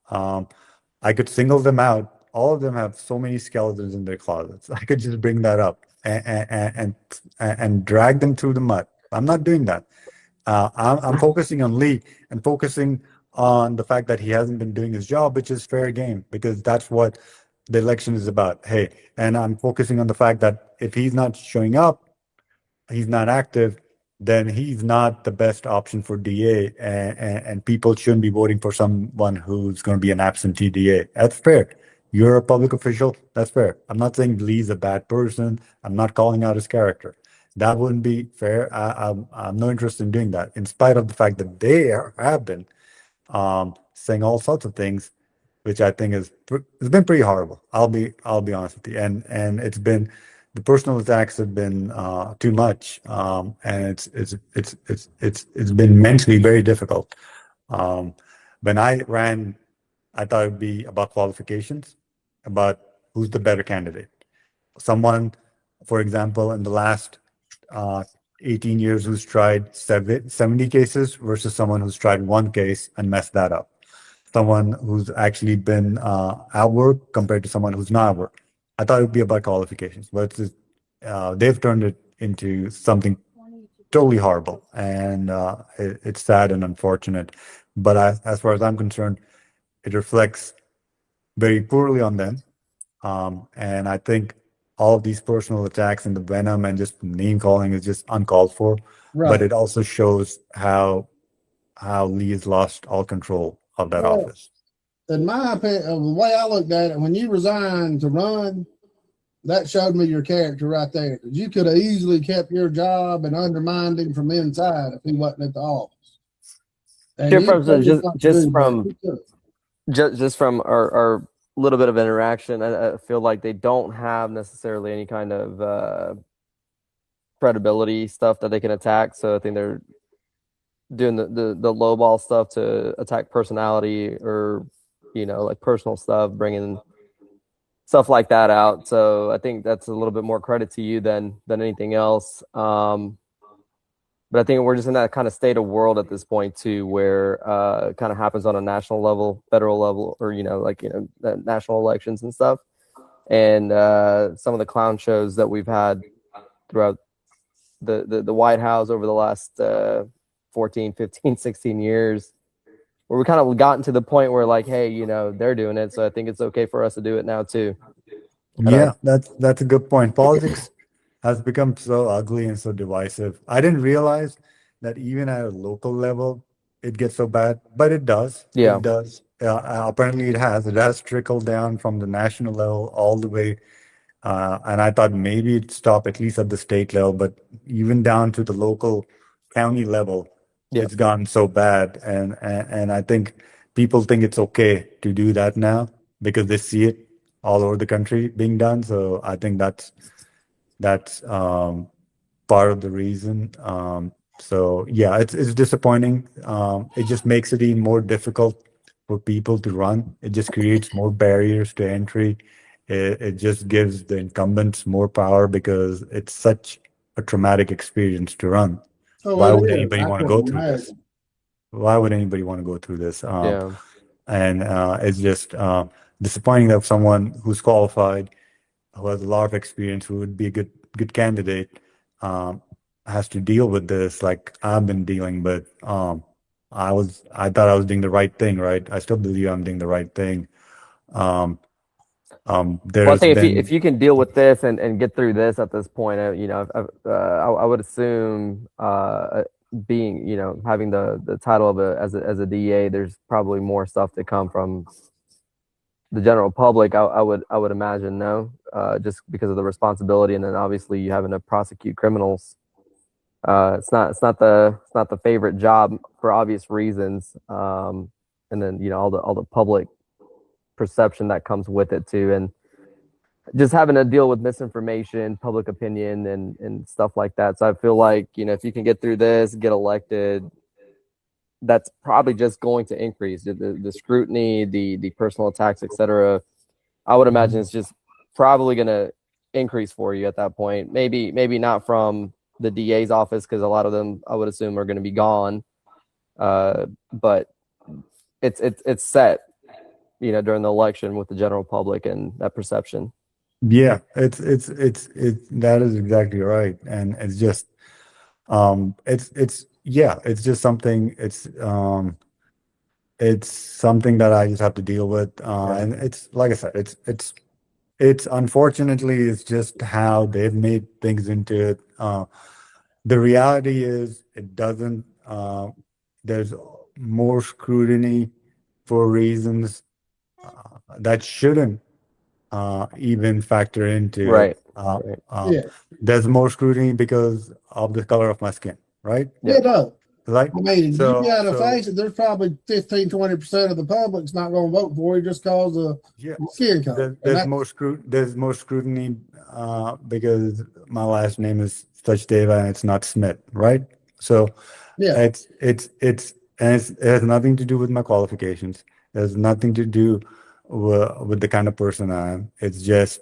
Um, I could single them out. All of them have so many skeletons in their closets. I could just bring that up and drag them through the mud. I'm not doing that. I'm focusing on Lee and focusing on the fact that he hasn't been doing his job, which is fair game, because that's what the election is about. Hey, and I'm focusing on the fact that if he's not showing up, he's not active, then he's not the best option for DA, and people shouldn't be voting for someone who's going to be an absentee DA. That's fair. You're a public official. That's fair. I'm not saying Lee's a bad person. I'm not calling out his character. That wouldn't be fair. I'm no interest in doing that, in spite of the fact that they have been saying all sorts of things, which I think it's been pretty horrible. I'll be honest with you, and it's been, the personal attacks have been too much, and it's been mentally very difficult. When I ran, I thought it would be about qualifications, about who's the better candidate. Someone, for example, in the last 18 years who's tried 70 cases versus someone who's tried one case and messed that up. Someone who's actually been at work compared to someone who's not at work. I thought it would be about qualifications, but they've turned it into something totally horrible, and it's sad and unfortunate. But as far as I'm concerned, it reflects very poorly on them. And I think all of these personal attacks and the venom and just name calling is just uncalled for. Right. But it also shows how Lee has lost all control of that Well, office. In my opinion, the way I looked at it, when you resigned to run, that showed me your character right there. Because you could have easily kept your job and undermined him from inside if he wasn't at the office. And just from our little bit of interaction, I feel like they don't have necessarily any kind of credibility stuff that they can attack. So I think they're doing the low ball stuff to attack personality, or like personal stuff, bringing stuff like that out. So I think that's a little bit more credit to you than anything else. But I think we're just in that kind of state of world at this point too, where it kind of happens on a national level, federal level, or national elections and stuff. And some of the clown shows that we've had throughout the White House over the last 14, 15, 16 years, where we kind of gotten to the point where like, hey, they're doing it, so I think it's okay for us to do it now too. Yeah, that's a good point. Politics has become so ugly and so divisive. I didn't realize that even at a local level, it gets so bad, but it does. Yeah. It does. Apparently, it has. It has trickled down from the national level all the way. And I thought maybe it'd stop at least at the state level, but even down to the local county level, Yeah. it's gotten so bad. And I think people think it's okay to do that now because they see it all over the country being done. So I think that's part of the reason. So yeah, it's disappointing. It just makes it even more difficult for people to run. It just creates more barriers to entry. It just gives the incumbents more power because it's such a traumatic experience to run. Why would anybody want to go through this? Why would anybody want to go through this? Yeah. And it's just disappointing that someone who's qualified, who has a lot of experience, who would be a good candidate, has to deal with this like I've been dealing with. I thought I was doing the right thing, right? I still believe I'm doing the right thing. Well, I think if you can deal with this and get through this at this point, I would assume being having the title of as a DA, there's probably more stuff to come from the general public. I would imagine, no, just because of the responsibility, and then obviously you having to prosecute criminals It's not the favorite job for obvious reasons. And then all the public perception that comes with it too, and just having to deal with misinformation, public opinion, and stuff like that. So I feel like if you can get through this, get elected, that's probably just going to increase the scrutiny, the personal attacks, etc. I would imagine it's just probably going to increase for you at that point. Maybe not from the DA's office, because a lot of them I would assume are going to be gone. But it's set, during the election with the general public and that perception. Yeah, it's that is exactly right, and it's just it's just something. It's something that I just have to deal with, and it's like I said, it's unfortunately it's just how they've made things into it. The reality is it doesn't. There's more scrutiny for reasons that shouldn't even factor into Right. it. Yeah. There's more scrutiny because of the color of my skin, right? Yeah, no. Right. I mean, So- you got to so- face it. There's probably 15-20% of the public's not going to vote for you just because of Yeah. skin color. There's more scrutiny because my last name is Sachdeva and it's not Smith, right? So Yeah. it has nothing to do with my qualifications. It has nothing to do with the kind of person I am. It's just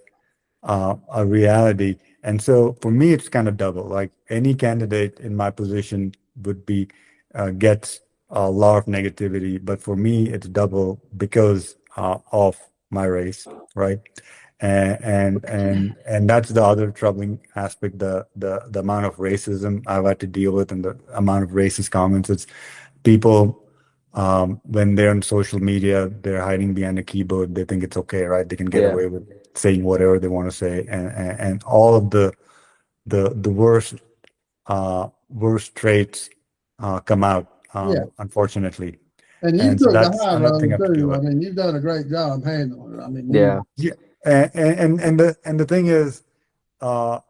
a reality. And so for me, it's kind of double. Like any candidate in my position would be gets a lot of negativity, but for me, it's double because of my race, right? And that's the other troubling aspect, the amount of racism I've had to deal with and the amount of racist comments. It's people when they're on social media, they're hiding behind a keyboard. They think it's okay, right? They can get away with saying whatever they want to say, and all of the worst traits come out, unfortunately. And you And so took the that's high another road thing I have to deal too. I with. mean, you've done a great job handling it. I mean, Yeah. Yeah, and the thing is, I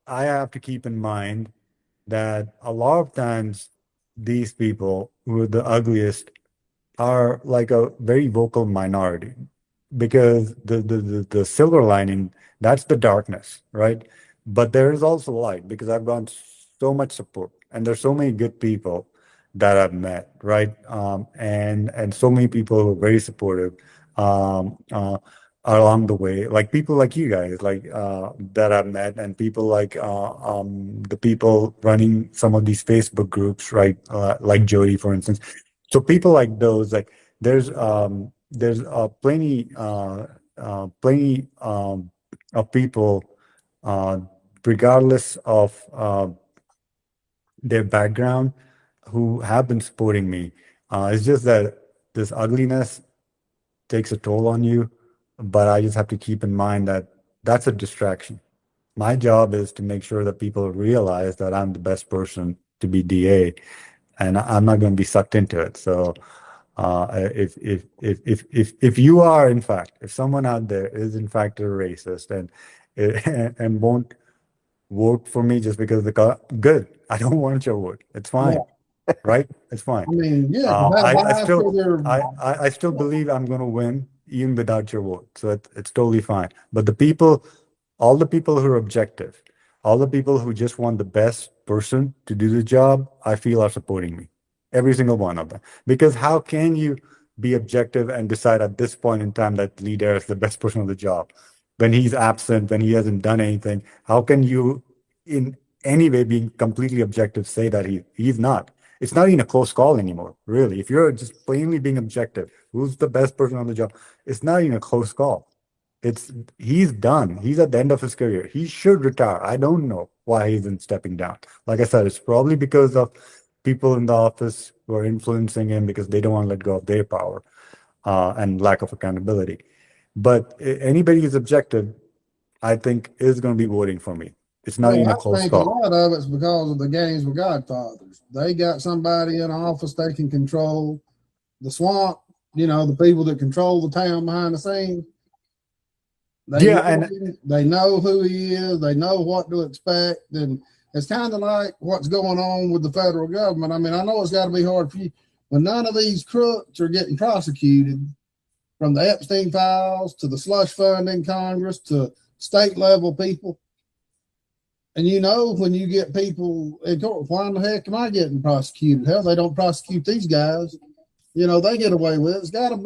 have to keep in mind that a lot of times these people who are the ugliest are like a very vocal minority, because the silver lining, that's the darkness, right? But there is also light, because I've gotten so much support and there's so many good people that I've met, right? And so many people who are very supportive along the way, like people like you guys, like that I've met, and people like the people running some of these Facebook groups, right? Like Jody, for instance. So people like those, like there's plenty of people, regardless of their background, who have been supporting me. It's just that this ugliness takes a toll on you, but I just have to keep in mind that that's a distraction. My job is to make sure that people realize that I'm the best person to be DA, and I'm not going to be sucked into it. So if you are, in fact, if someone out there is in fact a racist and won't vote for me just because good, I don't want your vote. It's fine, right? It's fine. I mean, yeah. I still believe I'm going to win even without your vote. So it's totally fine. But all the people who are objective, all the people who just want the best person to do the job, I feel are supporting me. Every single one of them. Because how can you be objective and decide at this point in time that Lee Dare is the best person on the job? When he's absent, when he hasn't done anything, how can you in any way being completely objective say that he's not? It's not even a close call anymore, really. If you're just plainly being objective, who's the best person on the job? It's not even a close call. He's done. He's at the end of his career. He should retire. I don't know why he isn't stepping down. Like I said, it's probably because of people in the office who are influencing him because they don't want to let go of their power and lack of accountability. But anybody who's objective, I think, is going to be voting for me. It's not even a close call. A lot of it's because of the games with Godfathers. They got somebody in office they can control the swamp, the people that control the town behind the scenes. They know who he is. They know what to expect. And It's kind of like what's going on with the federal government. I mean, I know it's got to be hard for you, but none of these crooks are getting prosecuted, from the Epstein files to the slush fund in Congress to state level people. And you know, when you get people in court, why in the heck am I getting prosecuted? Hell, they don't prosecute these guys. You know, they get away with it. It's got to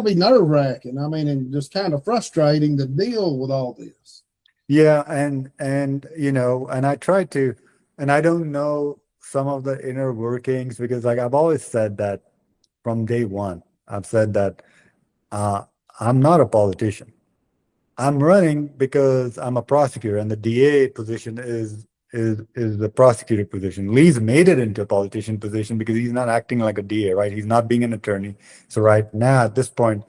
be nerve wracking. I mean, and just kind of frustrating to deal with all this. Yeah, and you know, and I try to, and I don't know some of the inner workings because, like, I've always said that from day one. I've said that I'm not a politician. I'm running because I'm a prosecutor, and the DA position is the prosecutor position. Lee's made it into a politician position because he's not acting like a DA, right? He's not being an attorney. So right now, at this point,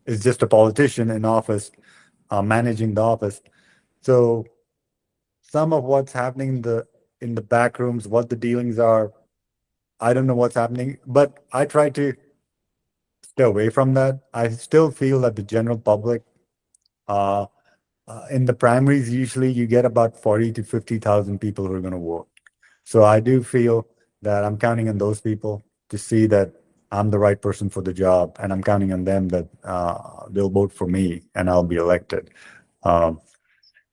is just a politician in office, managing the office. So some of what's happening in the back rooms, what the dealings are, I don't know what's happening, but I try to stay away from that. I still feel that the general public, uh, in the primaries, usually you get about 40 to 50,000 people who are going to vote. So I do feel that I'm counting on those people to see that I'm the right person for the job, and I'm counting on them that they'll vote for me and I'll be elected. Um,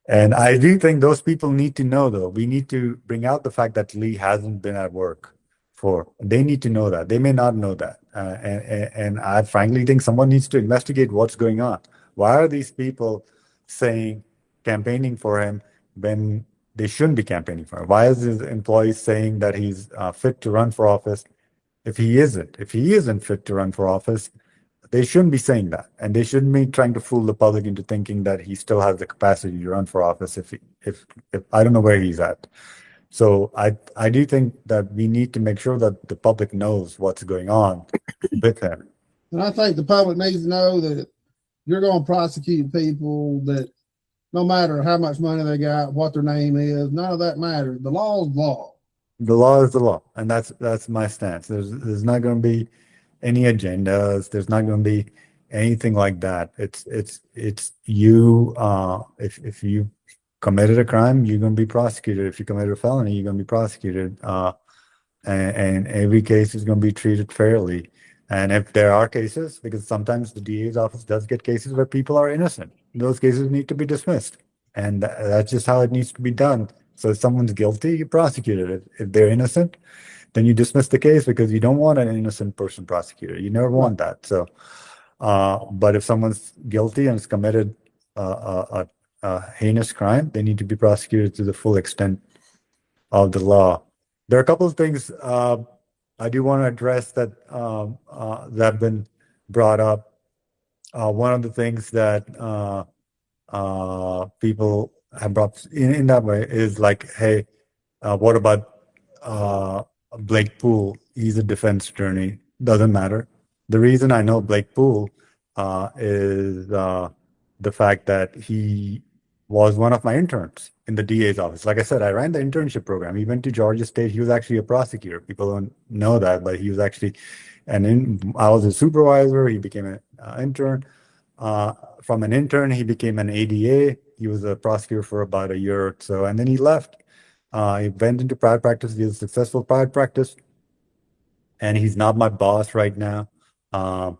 and I do think those people need to know, though. We need to bring out the fact that Lee hasn't been at work for. They need to know that. They may not know that. And I frankly think someone needs to investigate what's going on. Why are these people saying campaigning for him when they shouldn't be campaigning for him? Why is his employees saying that he's fit to run for office if he isn't? If he isn't fit to run for office, they shouldn't be saying that, and they shouldn't be trying to fool the public into thinking that he still has the capacity to run for office if I don't know where he's at. So I do think that we need to make sure that the public knows what's going on with him. And I think the public needs to know that you're going to prosecute people that no matter how much money they got, what their name is, none of that matters. The law is law. The law is the law, and that's my stance. There's not going to be any agendas. There's not going to be anything like that. It's you. If you committed a crime, you're going to be prosecuted. If you committed a felony, you're going to be prosecuted. And every case is going to be treated fairly. And if there are cases, because sometimes the DA's office does get cases where people are innocent, those cases need to be dismissed, and that's just how it needs to be done. So if someone's guilty, you prosecute it. If they're innocent, then you dismiss the case because you don't want an innocent person prosecuted. You never want that. So, but if someone's guilty and has committed a heinous crime, they need to be prosecuted to the full extent of the law. There are a couple of things I do want to address that that have been brought up. One of the things that people have brought in that way is like, hey, what about Blake Poole? He's a defense attorney. Doesn't matter. The reason I know Blake Poole is the fact that he was one of my interns in the DA's office. Like I said, I ran the internship program. He went to Georgia State. He was actually a prosecutor. People don't know that, but he was actually I was a supervisor. He became an intern. From an intern, he became an ADA. He was a prosecutor for about a year or so, and then he left. He went into private practice. He was a successful private practice, and he's not my boss right now. I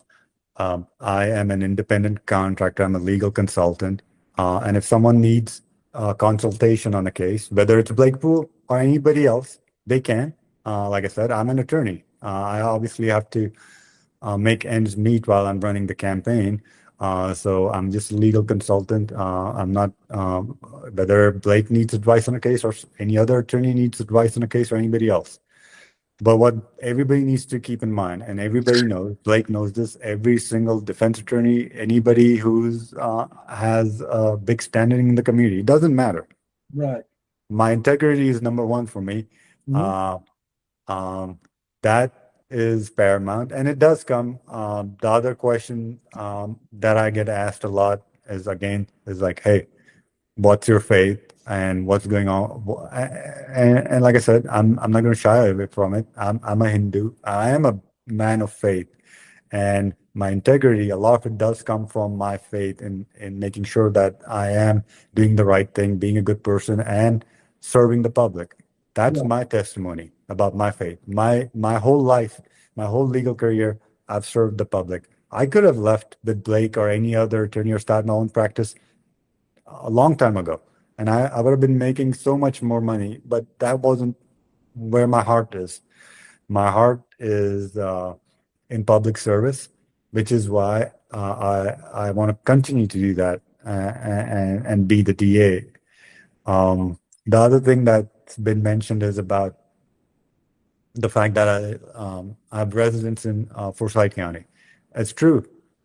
am an independent contractor. I'm a legal consultant. And if someone needs consultation on a case, whether it's Blake Poole or anybody else, they can. Like I said, I'm an attorney. I obviously have to make ends meet while I'm running the campaign. So I'm just a legal consultant. I'm not, whether Blake needs advice on a case or any other attorney needs advice on a case or anybody else. But what everybody needs to keep in mind, and everybody knows, Blake knows this, every single defense attorney, anybody who's has a big standing in the community, it doesn't matter. Right. My integrity is number one for me. That is paramount, and it does come. The other question that I get asked a lot is like, hey, what's your faith and what's going on? And like I said, I'm not going to shy away from it. I'm a Hindu. I am a man of faith, and my integrity, a lot of it does come from my faith in making sure that I am doing the right thing, being a good person, and serving the public. That's Yeah. my testimony about my faith. My whole life, my whole legal career, I've served the public. I could have left with Blake or any other attorney or started my own practice a long time ago, and I would have been making so much more money, but that wasn't where my heart is. My heart is in public service, which is why I want to continue to do that and be the DA. The other thing that's been mentioned is about the fact that I have residence in Forsyth County. It's true,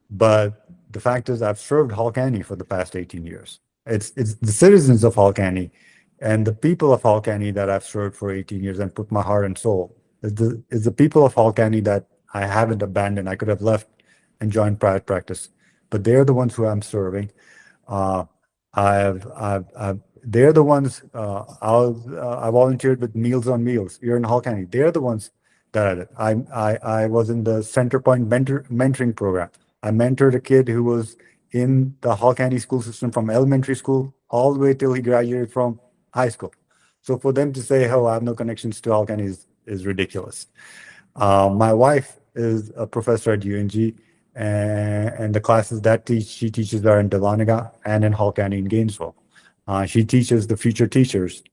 but the fact is I've served Hall County for the past 18 years. It's the citizens of Hall County and the people of Hall County that I've served for 18 years and put my heart and soul. It's the people of Hall County that I haven't abandoned. I could have left and joined private practice, but they're the ones who I'm serving. Uh, they're the ones. I volunteered with Meals on Wheels here in Hall County. They're the ones that I did. I was in the Center Point mentoring program. I mentored a kid who was in the Hall County school system from elementary school all the way till he graduated from high school. So for them to say, "Oh, I have no connections to Hall County," is ridiculous. My wife is a professor at UNG, and the classes that she teaches are in Dahlonega and in Hall County in Gainesville. She teaches the future teachers.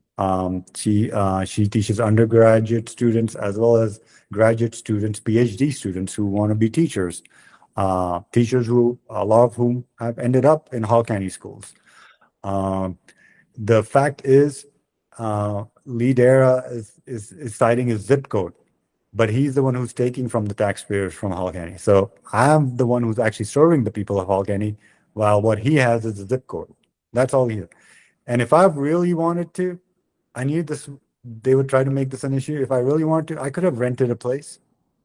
She teaches undergraduate students as well as graduate students, PhD students who want to be teachers. Teachers who a lot of whom have ended up in Hall County schools. The fact is, Lee Dara is citing his zip code, but he's the one who's taking from the taxpayers from Hall County. So I'm the one who's actually serving the people of Hall County, while what he has is a zip code. That's all he has. And if I really wanted to, I knew this, they would try to make this an issue. If I really wanted to, I could have rented a place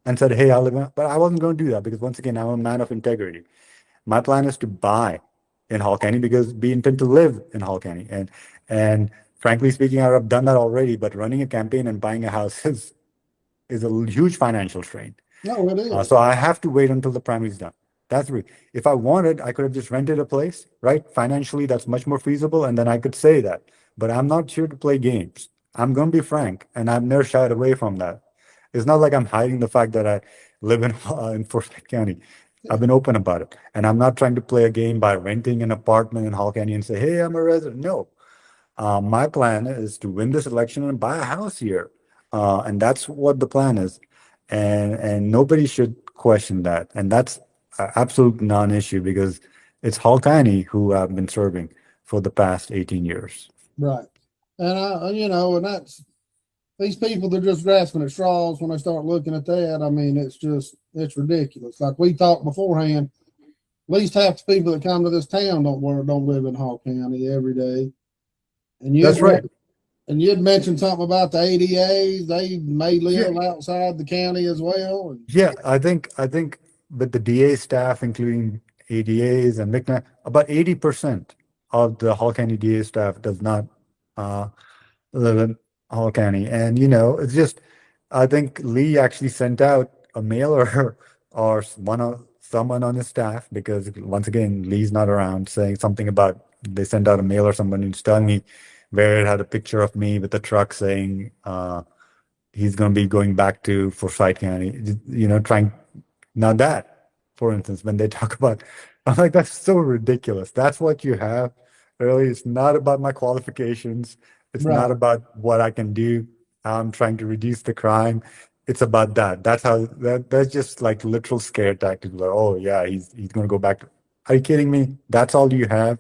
and said, "Hey, I'll live in," but I wasn't going to do that because once again, I'm a man of integrity. My plan is to buy in Hall County because we intend to live in Hall County. And frankly speaking, I've done that already, but running a campaign and buying a house is a huge financial strain. No, it is. So I have to wait until the primary is done. That's the reason. If I wanted, I could have just rented a place, right? Financially, that's much more feasible, and then I could say that. But I'm not here to play games. I'm going to be frank, and I've never shied away from that. It's not like I'm hiding the fact that I live in Forsyth County. I've been open about it, and I'm not trying to play a game by renting an apartment in Hall County and say, "Hey, I'm a resident." No, my plan is to win this election and buy a house here, and that's what the plan is, and nobody should question that, and that's an absolute non-issue because it's Hall County who I've been serving for the past 18 years. Right. And and that's, these people, they're just grasping at straws when they start looking at that. I mean, it's ridiculous. Like we talked beforehand, at least half the people that come to this town don't live in Hall County every day. And That's right. And you'd mentioned something about the ADAs. They may live outside the county as well. Yeah, I think with the DA staff, including ADAs and McNair, about 80% of the Hall County DA staff does not live in Hall County. And, it's just, I think Lee actually sent out a mailer or someone on his staff, because once again, Lee's not around, saying something about, they sent out a mail or someone who's telling me where it had a picture of me with a truck saying he's going to be going back to Forsyth County, trying. Now that, for instance, when they talk about, I'm like, that's so ridiculous. That's what you have. Really, it's not about my qualifications. It's not about what I can do. I'm trying to reduce the crime. It's about that. That's just like literal scare tactics. Like, oh yeah, he's going to go back to. Are you kidding me? That's all you have?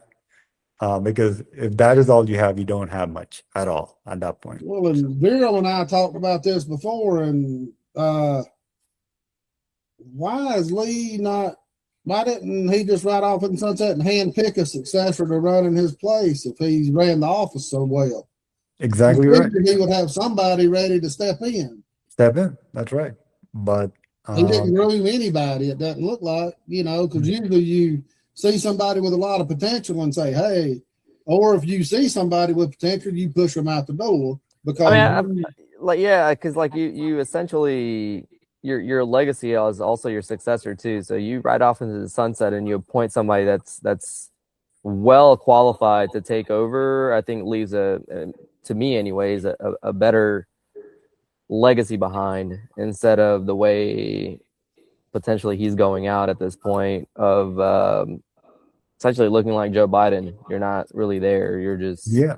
Because if that is all you have, you don't have much at all at that point. Well, and Vero and I talked about this before, and why didn't he just ride off in sunset and hand pick a successor to run in his place if he ran the office so well? Exactly right. He would have somebody ready to step in. That's right. But he didn't groom anybody, it doesn't look like, because usually you see somebody with a lot of potential and say, "Hey," or if you see somebody with potential, you push them out the door because because you essentially, your legacy is also your successor too. So you ride off into the sunset and you appoint somebody that's well qualified to take over. I think leaves to me anyways a better legacy behind, instead of the way potentially he's going out at this point of essentially looking like Joe Biden. You're not really there. You're just Yeah,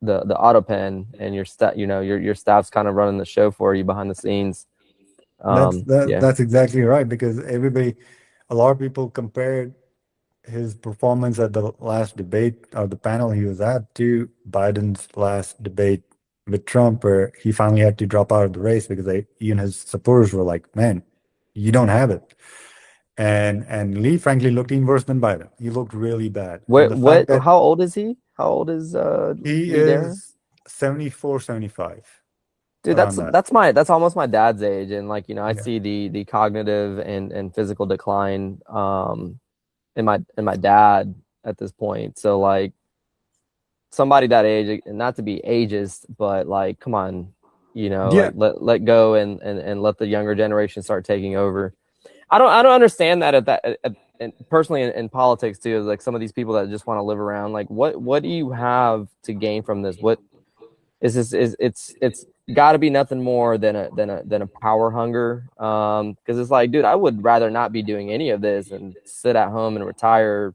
the auto pen, and your staff's kind of running the show for you behind the scenes. Yeah, that's exactly right, because a lot of people compared his performance at the last debate or the panel he was at to Biden's last debate with Trump, where he finally had to drop out of the race because even his supporters were like, "Man, you don't have it." And Lee, frankly, looked even worse than Biden. He looked really bad. And the fact that how old is he? How old is he Lee Darren? is 74, 75, Dude, around that. that's almost my dad's age, and like I Yeah. see the cognitive and physical decline in my dad at this point. So like somebody that age, not to be ageist, but like come on, Yeah. like let go and let the younger generation start taking over. I don't understand that and personally in politics too, is like some of these people that just want to live around. Like what do you have to gain from this? What is this? It's got to be nothing more than a power hunger. Because it's like, dude, I would rather not be doing any of this and sit at home and retire,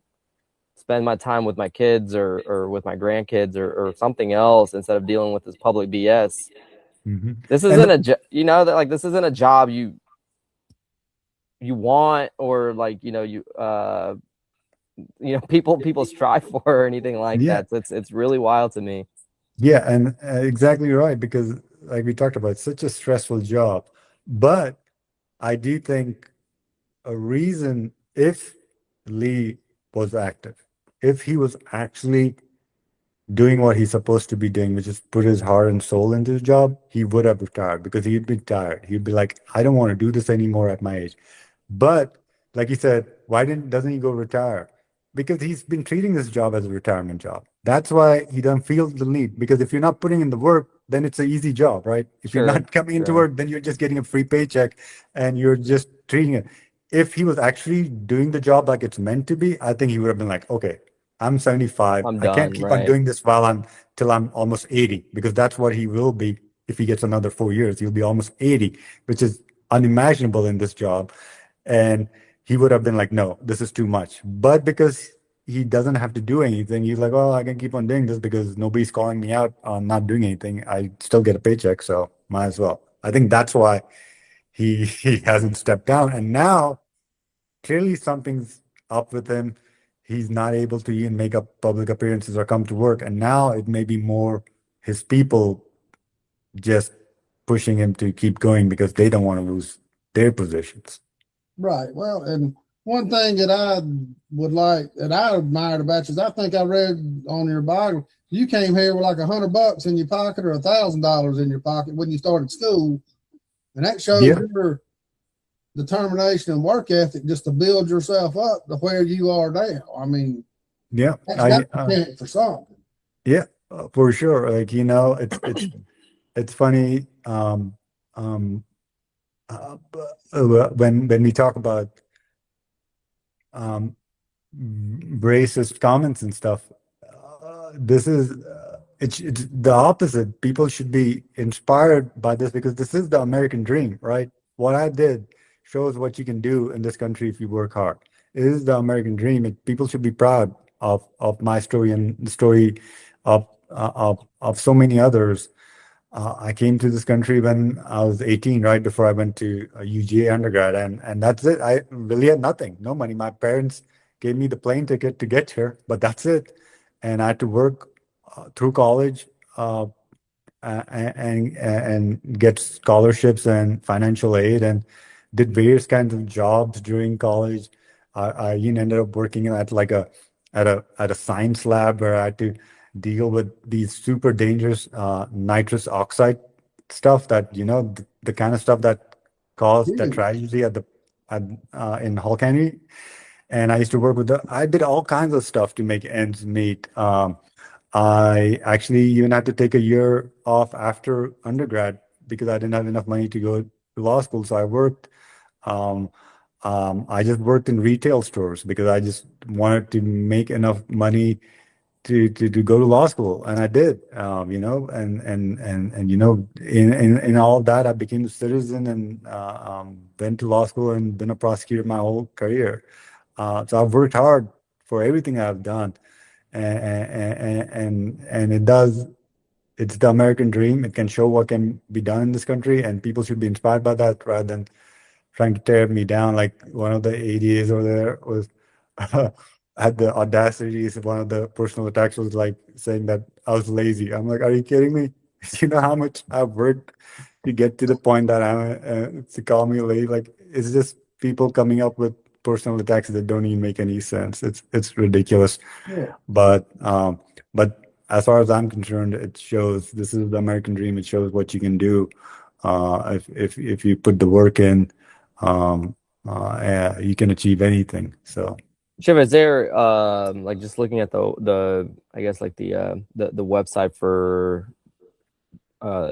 spend my time with my kids or with my grandkids or something else instead of dealing with this public BS. Mhm. This And isn't that like this isn't a job you want, or like people strive for or anything like yeah, that. So it's really wild to me. yeah, and exactly right, because like we talked about, it's such a stressful job. But I do think a reason, if Lee was active, if he was actually doing what he's supposed to be doing, which is put his heart and soul into his job, he would have retired, because he'd be tired. He'd be like, I don't want to do this anymore at my age. But like you said, why doesn't he go retire? Because he's been treating this job as a retirement job. That's why he doesn't feel the need. Because if you're not putting in the work, then it's an easy job, right? If you're Sure, not coming into sure. work, then you're just getting a free paycheck and you're just treating it. If he was actually doing the job like it's meant to be, I think he would have been like, okay, I'm 75. I'm I can't done, keep on right? doing this till I'm almost 80, because that's what he will be if he gets another 4 years. He'll be almost 80, which is unimaginable in this job. And he would have been like, no, this is too much. But because he doesn't have to do anything, he's like, oh, I can keep on doing this because nobody's calling me out on not doing anything. I still get a paycheck, so might as well. I think that's why he hasn't stepped down. And now clearly something's up with him. He's not able to even make up public appearances or come to work. And now it may be more his people just pushing him to keep going because they don't want to lose their positions. Right. Well, and one thing that I would like that I admired about you is I think I read on your bio, you came here with like $100 in your pocket or $1,000 in your pocket when you started school, and that shows Yeah. your determination and work ethic just to build yourself up to where you are now. I mean, Yeah, that's got to count for something. yeah, for sure. Like, it's funny. When we talk about racist comments and stuff, this is it's the opposite. People should be inspired by this, because this is the American dream, right? What I did shows what you can do in this country if you work hard. It is the American dream. People should be proud of my story and the story of so many others. I came to this country when I was 18, right before I went to UGA undergrad, and that's it. I really had nothing, no money. My parents gave me the plane ticket to get here, but that's it. And I had to work through college and get scholarships and financial aid, and did various kinds of jobs during college. I even ended up working at like at a science lab where I had to deal with these super dangerous nitrous oxide stuff, that the kind of stuff that caused that tragedy in Hull County. And I used to work with I did all kinds of stuff to make ends meet. I actually even had to take a year off after undergrad because I didn't have enough money to go law school. So um, I just worked in retail stores because I just wanted to make enough money to go to law school, and I did. In all of that, I became a citizen and went to law school and been a prosecutor my whole career. So I've worked hard for everything I've done, and it's the American dream. It can show what can be done in this country, and people should be inspired by that rather than trying to tear me down. Like one of the ADAs over there was had the audacity. One of the personal attacks was like saying that I was lazy. I'm like, are you kidding me? You know how much I've worked to get to the point that I'm to call me lazy? Like it's just people coming up with personal attacks that don't even make any sense. It's ridiculous. Yeah. But as far as I'm concerned, it shows this is the American dream. It shows what you can do if you put the work in. You can achieve anything. So, Shiv, is there like just looking at the I guess like the website for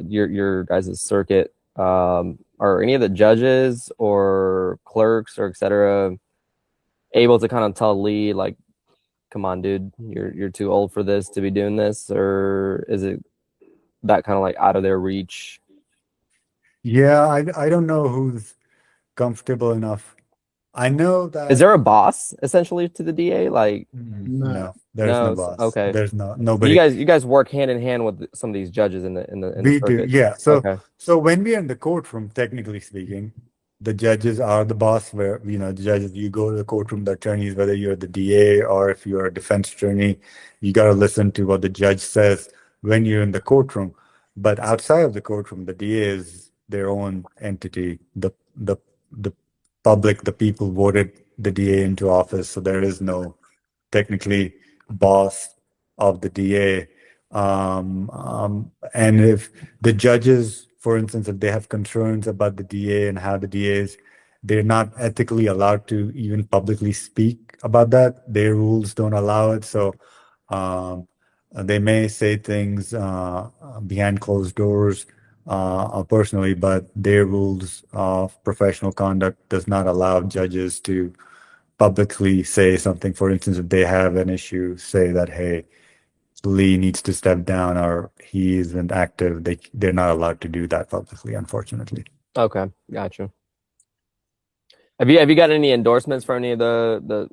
your guys' circuit, are any of the judges or clerks or etc. able to kind of tell Lee like, come on, dude, you're too old for this to be doing this, or is it that kind of like out of their reach? yeah, I don't know who's comfortable enough. I know that Is there a boss essentially to the DA? Like, no, there's no no, boss. okay. There's So nobody. you guys work hand in hand with some of these judges in the We do, circuit. yeah. Okay. So when we are in the courtroom, technically speaking, the judges are the boss. Where the judges, you go to the courtroom, the attorneys, whether you're the DA or if you're a defense attorney, you got to listen to what the judge says when you're in the courtroom. But outside of the courtroom, the DA is their own entity. The public, the people voted the DA into office, so there is no technically boss of the DA. And if the judges, for instance, if they have concerns about the DA and how the DA is, they're not ethically allowed to even publicly speak about that. Their rules don't allow it. So they may say things behind closed doors personally, but their rules of professional conduct does not allow judges to publicly say something. For instance, if they have an issue, say that, hey, Lee needs to step down or he isn't active, they're not allowed to do that publicly, unfortunately. Okay, gotcha. Have you got any endorsements for any of the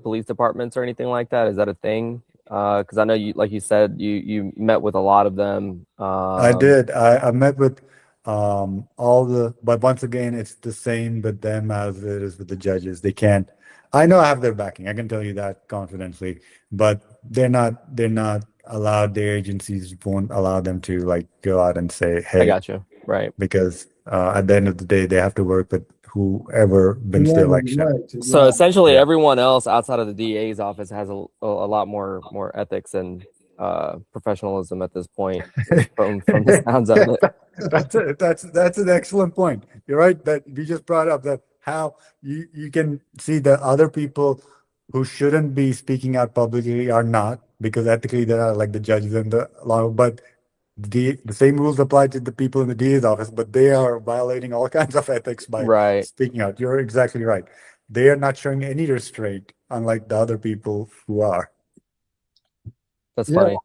police departments or anything like that? Is that a thing? Because I know you, like you said, you met with a lot of them. I did. I met with all the, but once again, it's the same with them as it is with the judges. They can't. I know I have their backing. I can tell you that confidently, but they're not allowed. Their agencies won't allow them to like go out and say, I "Hey," got you. Right. because at the end of the day, they have to work with whoever wins the election. So essentially, Yeah. everyone else outside of the DA's office has a lot more ethics and professionalism at this point, from the sounds of it. That's an excellent point. You're right that you just brought up that how you can see that other people who shouldn't be speaking out publicly are not, because ethically they're not, like the judges and the law, but the same rules apply to the people in the DA's office, but they are violating all kinds of ethics by Right. speaking out. You're exactly right. They are not showing any restraint, unlike the other people who are. That's Yeah. funny.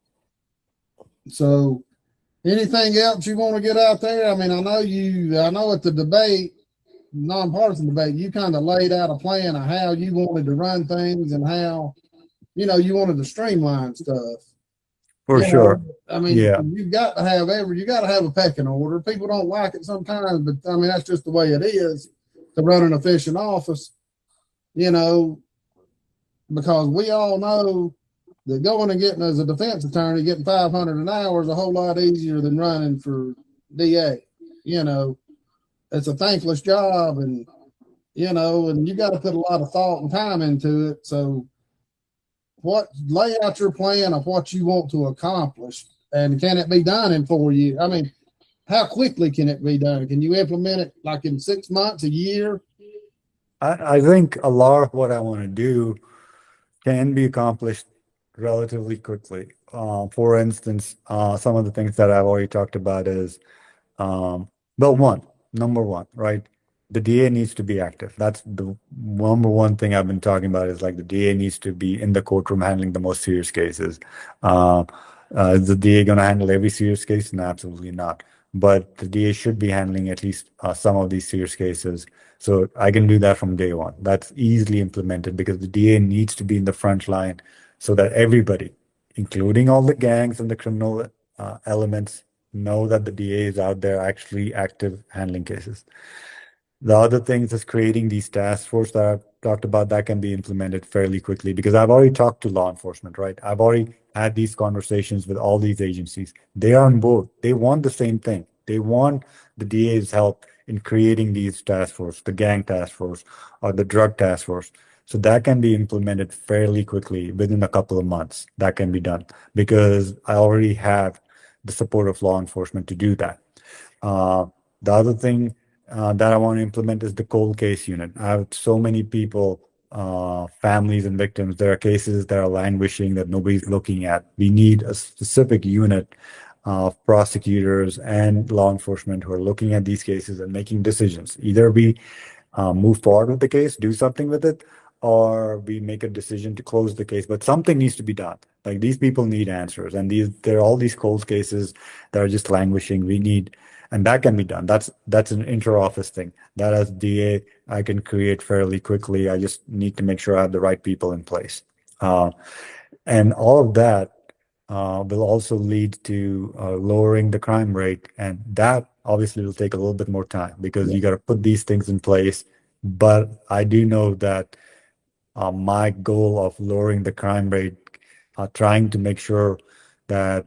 So, anything else you want to get out there? I mean, I know at the debate, nonpartisan debate, you kind of laid out a plan of how you wanted to run things and how, you wanted to streamline stuff. For sure. I mean, Yeah. you got to have a pecking order. People don't like it sometimes, but I mean, that's just the way it is to run an efficient office, because we all know that going and getting as a defense attorney, getting 500 an hour is a whole lot easier than running for DA. It's a thankless job, and and you got to put a lot of thought and time into it. So, lay out your plan of what you want to accomplish, and can it be done in 4 years? I mean, how quickly can it be done? Can you implement it like in 6 months, a year? I think a lot of what I want to do can be accomplished relatively quickly. For instance, some of the things that I've already talked about is, well, one, number one, right? The DA needs to be active. That's the number one thing I've been talking about is like the DA needs to be in the courtroom handling the most serious cases. Uh, is the DA going to handle every serious case? No, absolutely not. But the DA should be handling at least some of these serious cases. So I can do that from day one. That's easily implemented because the DA needs to be in the front line so that everybody, including all the gangs and the criminal elements, know that the DA is out there actually active handling cases. The other things is creating these task force that I've talked about that can be implemented fairly quickly because I've already talked to law enforcement, right? I've already had these conversations with all these agencies. They are on board. They want the same thing. They want the DA's help in creating these task force, the gang task force or the drug task force. So that can be implemented fairly quickly within a couple of months. That can be done because I already have the support of law enforcement to do that. The other thing that I want to implement is the cold case unit. I have so many people, families and victims. There are cases that are languishing that nobody's looking at. We need a specific unit of prosecutors and law enforcement who are looking at these cases and making decisions. Either we move forward with the case, do something with it, or we make a decision to close the case. But something needs to be done. Like these people need answers, and there are all these cold cases that are just languishing. And that can be done. That's an inter-office thing. That as DA, I can create fairly quickly. I just need to make sure I have the right people in place. And all of that will also lead to lowering the crime rate. And that obviously will take a little bit more time because you got to put these things in place. But I do know that my goal of lowering the crime rate, trying to make sure that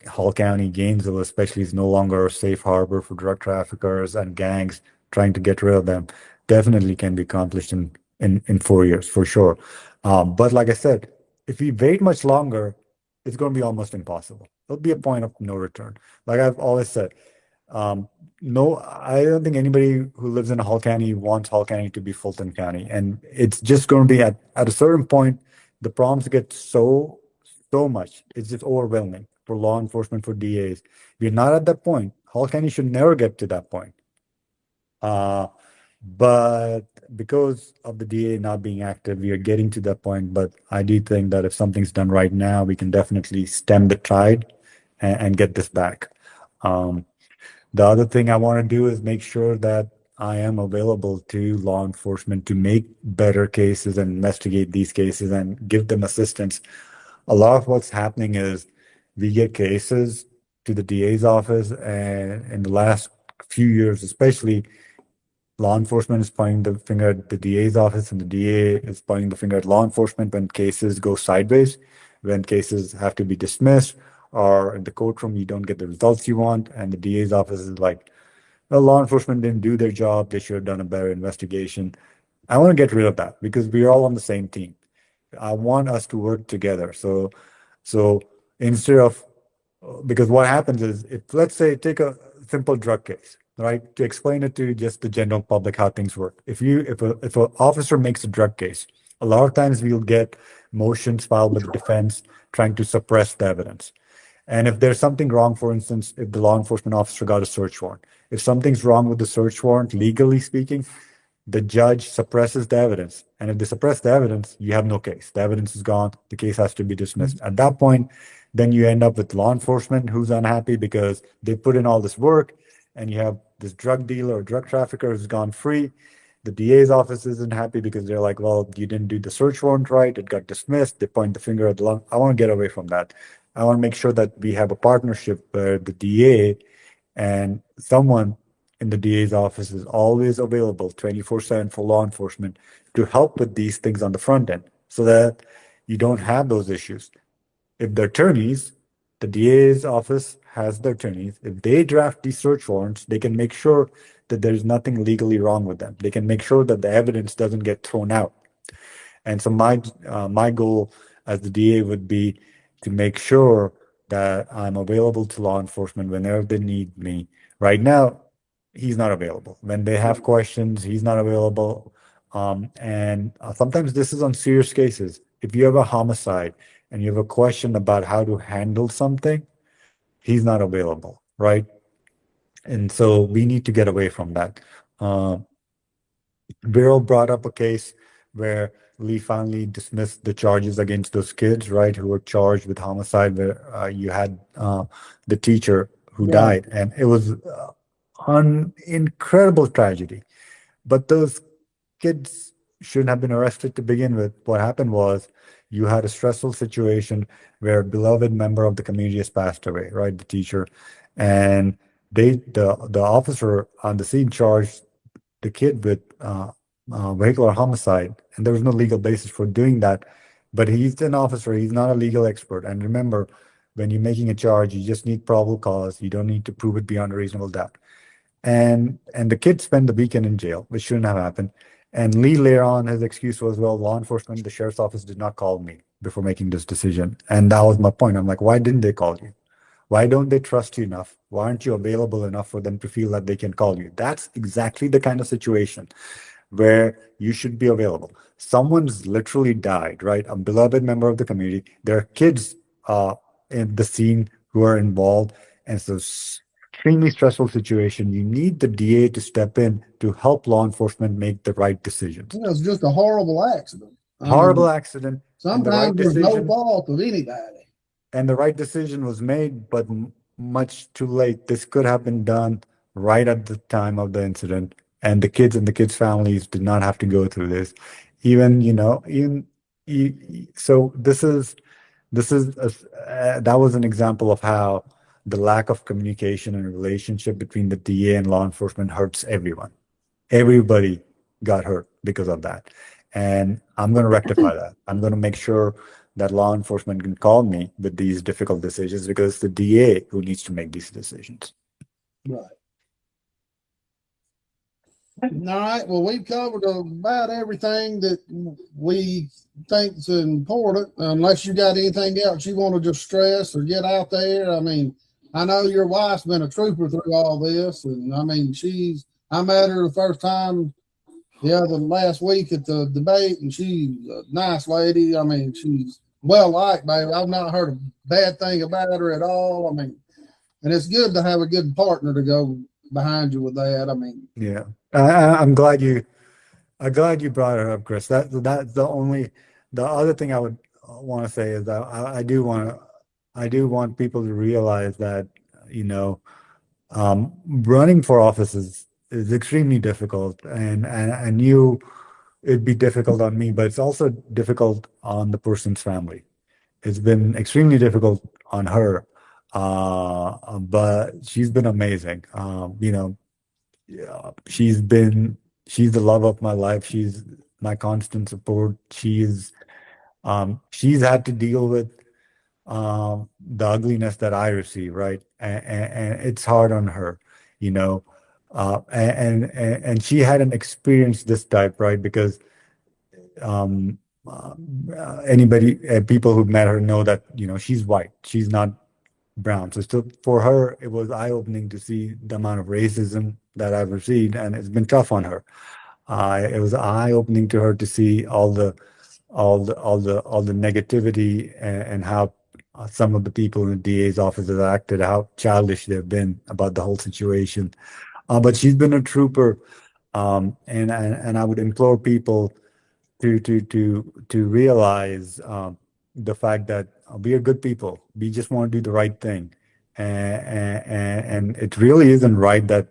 Hall County, Gainesville especially, is no longer a safe harbor for drug traffickers and gangs, trying to get rid of them, definitely can be accomplished in 4 years for sure. But like I said, if we wait much longer, it's going to be almost impossible. It'll be a point of no return. Like I've always said, no, I don't think anybody who lives in Hall County wants Hall County to be Fulton County. And it's just going to be at a certain point, the problems get so much. It's just overwhelming for law enforcement, for DAs. We're not at that point. Hall County should never get to that point. But because of the DA not being active, we are getting to that point. But I do think that if something's done right now, we can definitely stem the tide and get this back. The other thing I want to do is make sure that I am available to law enforcement to make better cases and investigate these cases and give them assistance. A lot of what's happening is we get cases to the DA's office, and in the last few years, especially, law enforcement is pointing the finger at the DA's office, and the DA is pointing the finger at law enforcement when cases go sideways, when cases have to be dismissed, or in the courtroom you don't get the results you want, and the DA's office is like, well, law enforcement didn't do their job, they should have done a better investigation. I want to get rid of that because we're all on the same team. I want us to work together. So instead of, because what happens is, if let's say take a simple drug case, right? To explain it to just the general public how things work. If an officer makes a drug case, a lot of times we'll get motions filed by the defense trying to suppress the evidence. And if there's something wrong, for instance, if the law enforcement officer got a search warrant, if something's wrong with the search warrant, legally speaking, the judge suppresses the evidence. And if they suppress the evidence, you have no case. The evidence is gone. The case has to be dismissed. At that point, then you end up with law enforcement who's unhappy because they put in all this work, and you have this drug dealer or drug trafficker who's gone free. The DA's office isn't happy because they're like, well, you didn't do the search warrant right. It got dismissed. They point the finger at the law. I want to get away from that. I want to make sure that we have a partnership where the DA and someone in the DA's office is always available 24/7 for law enforcement to help with these things on the front end so that you don't have those issues. If the attorneys, the DA's office has the attorneys, if they draft these search warrants, they can make sure that there's nothing legally wrong with them. They can make sure that the evidence doesn't get thrown out. And so my goal as the DA would be to make sure that I'm available to law enforcement whenever they need me. Right now, he's not available. When they have questions, he's not available. And sometimes this is on serious cases. If you have a homicide and you have a question about how to handle something, he's not available, right? And so we need to get away from that. Uh, Bureau brought up a case where Lee finally dismissed the charges against those kids, right, who were charged with homicide, where you had the teacher who Right. died, and it was an incredible tragedy. But those kids shouldn't have been arrested to begin with. What happened was you had a stressful situation where a beloved member of the community has passed away, right, the teacher, and the officer on the scene charged the kid with vehicular homicide, and there was no legal basis for doing that. But he's an officer; he's not a legal expert. And remember, when you're making a charge, you just need probable cause. You don't need to prove it beyond a reasonable doubt. And the kid spent the weekend in jail, which shouldn't have happened. And Lee later on, his excuse was, well, law enforcement, the sheriff's office did not call me before making this decision. And that was my point. I'm like, why didn't they call you? Why don't they trust you enough? Why aren't you available enough for them to feel that they can call you? That's exactly the kind of situation where you should be available. Someone's literally died, right? A beloved member of the community. There are kids in the scene who are involved. And so extremely stressful situation. You need the DA to step in to help law enforcement make the right decisions. It's just a horrible accident. Horrible accident. And the right Sometimes there's no decision, fault of anybody. and the right decision was made, but much too late. This could have been done right at the time of the incident, and the kids and the kids' families did not have to go through this. Even, so that was an example of how the lack of communication and relationship between the DA and law enforcement hurts everyone. Everybody got hurt because of that. And I'm going to rectify that. I'm going to make sure that law enforcement can call me with these difficult decisions, because it's the DA who needs to make these decisions. Right. All right. Well, we've covered about everything that we think is important. Unless you got anything else you want to just stress or get out there. I mean, I know your wife's been a trooper through all this, and I mean, I met her the first time last week at the debate, and she's a nice lady. I mean, she's well liked, baby. I've not heard a bad thing about her at all. I mean, and it's good to have a good partner to go behind you with that. I mean, yeah, I'm glad you brought her up, Chris. That's the other thing I would want to say is that I do want people to realize that running for office is extremely difficult, and I knew it'd be difficult on me, but it's also difficult on the person's family. It's been extremely difficult on her, but she's been amazing. She's the love of my life. She's my constant support. She's had to deal with the ugliness that I receive, right? And it's hard on her, and she hadn't experienced this type, right? Because people who met her know that she's white, she's not brown. So still, for her, it was eye-opening to see the amount of racism that I've received, and it's been tough on her. It was eye-opening to her to see all the negativity, and how some of the people in the DA's office have acted, how childish they've been about the whole situation. But she's been a trooper, and I would implore people to realize the fact that we are good people. We just want to do the right thing, and it really isn't right that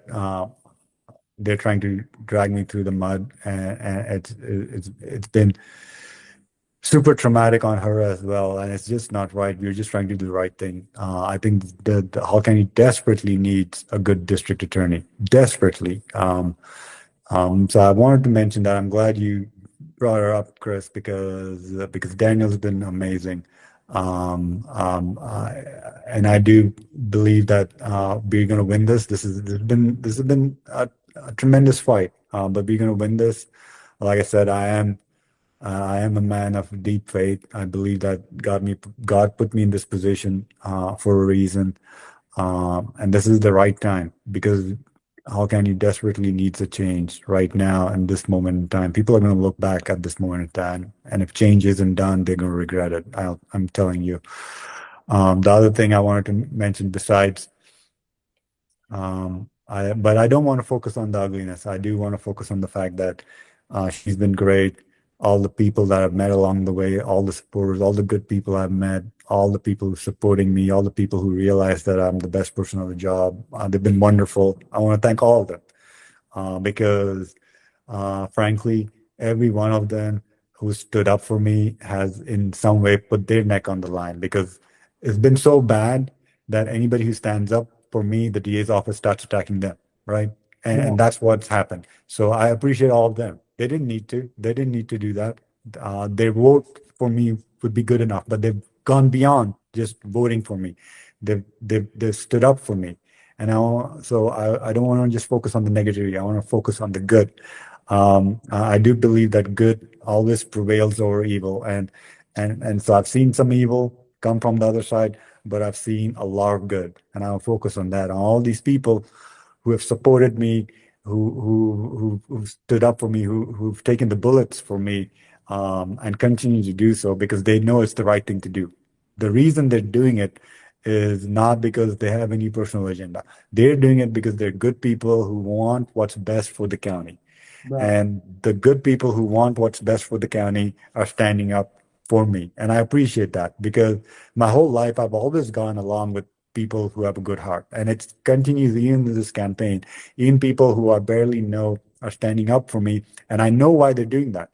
they're trying to drag me through the mud, and it's been super traumatic on her as well, and it's just not right. We're just trying to do the right thing. I think that Hall County desperately needs a good district attorney, desperately. So I wanted to mention that. I'm glad you brought her up, Chris, because Daniel's been amazing, and I do believe that we're going to win this. This has been a tremendous fight, but we're going to win this. Like I said, I am a man of deep faith. I believe that God put me in this position for a reason, and this is the right time, because Hall County desperately needs a change right now in this moment in time. People are going to look back at this moment in time, and if change isn't done, they're going to regret it. I'm telling you. The other thing I wanted to mention, besides But I don't want to focus on the ugliness. I do want to focus on the fact that she's been great. All the people that I've met along the way, all the supporters, all the good people I've met, all the people who are supporting me, all the people who realize that I'm the best person on the job, they've been wonderful. I want to thank all of them because, frankly, every one of them who stood up for me has in some way put their neck on the line because it's been so bad that anybody who stands up for me, the DA's office starts attacking them, right? And that's what's happened. So I appreciate all of them. They didn't need to. They didn't need to do that. Their vote for me would be good enough, but they've gone beyond just voting for me. They've stood up for me. And I don't want to just focus on the negativity. I want to focus on the good. I do believe that good always prevails over evil. And so I've seen some evil come from the other side, but I've seen a lot of good. And I'll focus on that. On all these people who have supported me, who stood up for me, who've taken the bullets for me, and continue to do so because they know it's the right thing to do. The reason they're doing it is not because they have any personal agenda. They're doing it because they're good people who want what's best for the county. Right. And the good people who want what's best for the county are standing up for me. And I appreciate that because my whole life I've always gone along with people who have a good heart. And it continues even in this campaign. Even people who I barely know are standing up for me. And I know why they're doing that.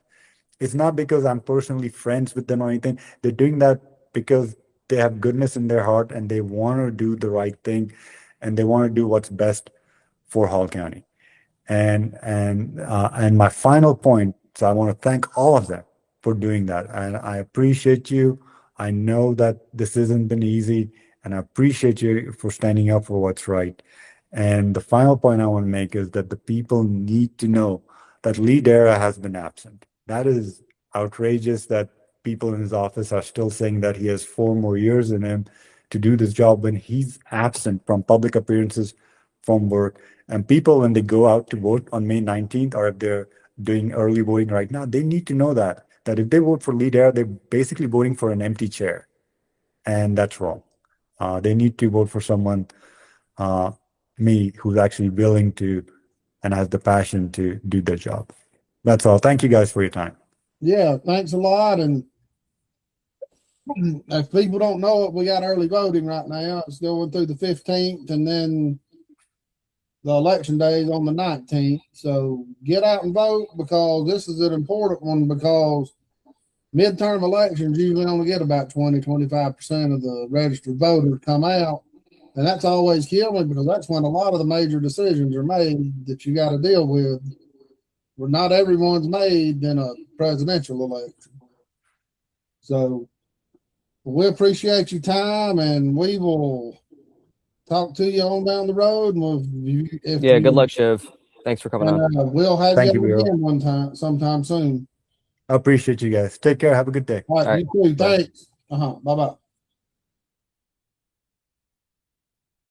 It's not because I'm personally friends with them or anything. They're doing that because they have goodness in their heart and they want to do the right thing and they want to do what's best for Hall County. And my final point, so I want to thank all of them for doing that. And I appreciate you. I know that this hasn't been easy, and I appreciate you for standing up for what's right. And the final point I want to make is that the people need to know that Lee Dara has been absent. That is outrageous that people in his office are still saying that he has 4 more years in him to do this job when he's absent from public appearances, from work. And people, when they go out to vote on May 19th, or if they're doing early voting right now, they need to know that if they vote for Lee Dara, they're basically voting for an empty chair. And that's wrong. They need to vote for someone, me, who's actually willing to and has the passion to do their job. That's all. Thank you guys for your time. Yeah, thanks a lot. And if people don't know it, we got early voting right now. It's going through the 15th, and then the election day is on the 19th. So get out and vote because this is an important one because midterm elections usually only get about 20-25% of the registered voters come out. And that's always killed me because that's when a lot of the major decisions are made that you got to deal with. Well, not everyone's made in a presidential election. So we appreciate your time, and we will talk to you on down the road. And good luck, Shiv. Thanks for coming on. We'll have Thank you you, again sometime soon. I appreciate you guys. Take care. Have a good day. All right, All right. you too. Bye. Thanks. Bye-bye.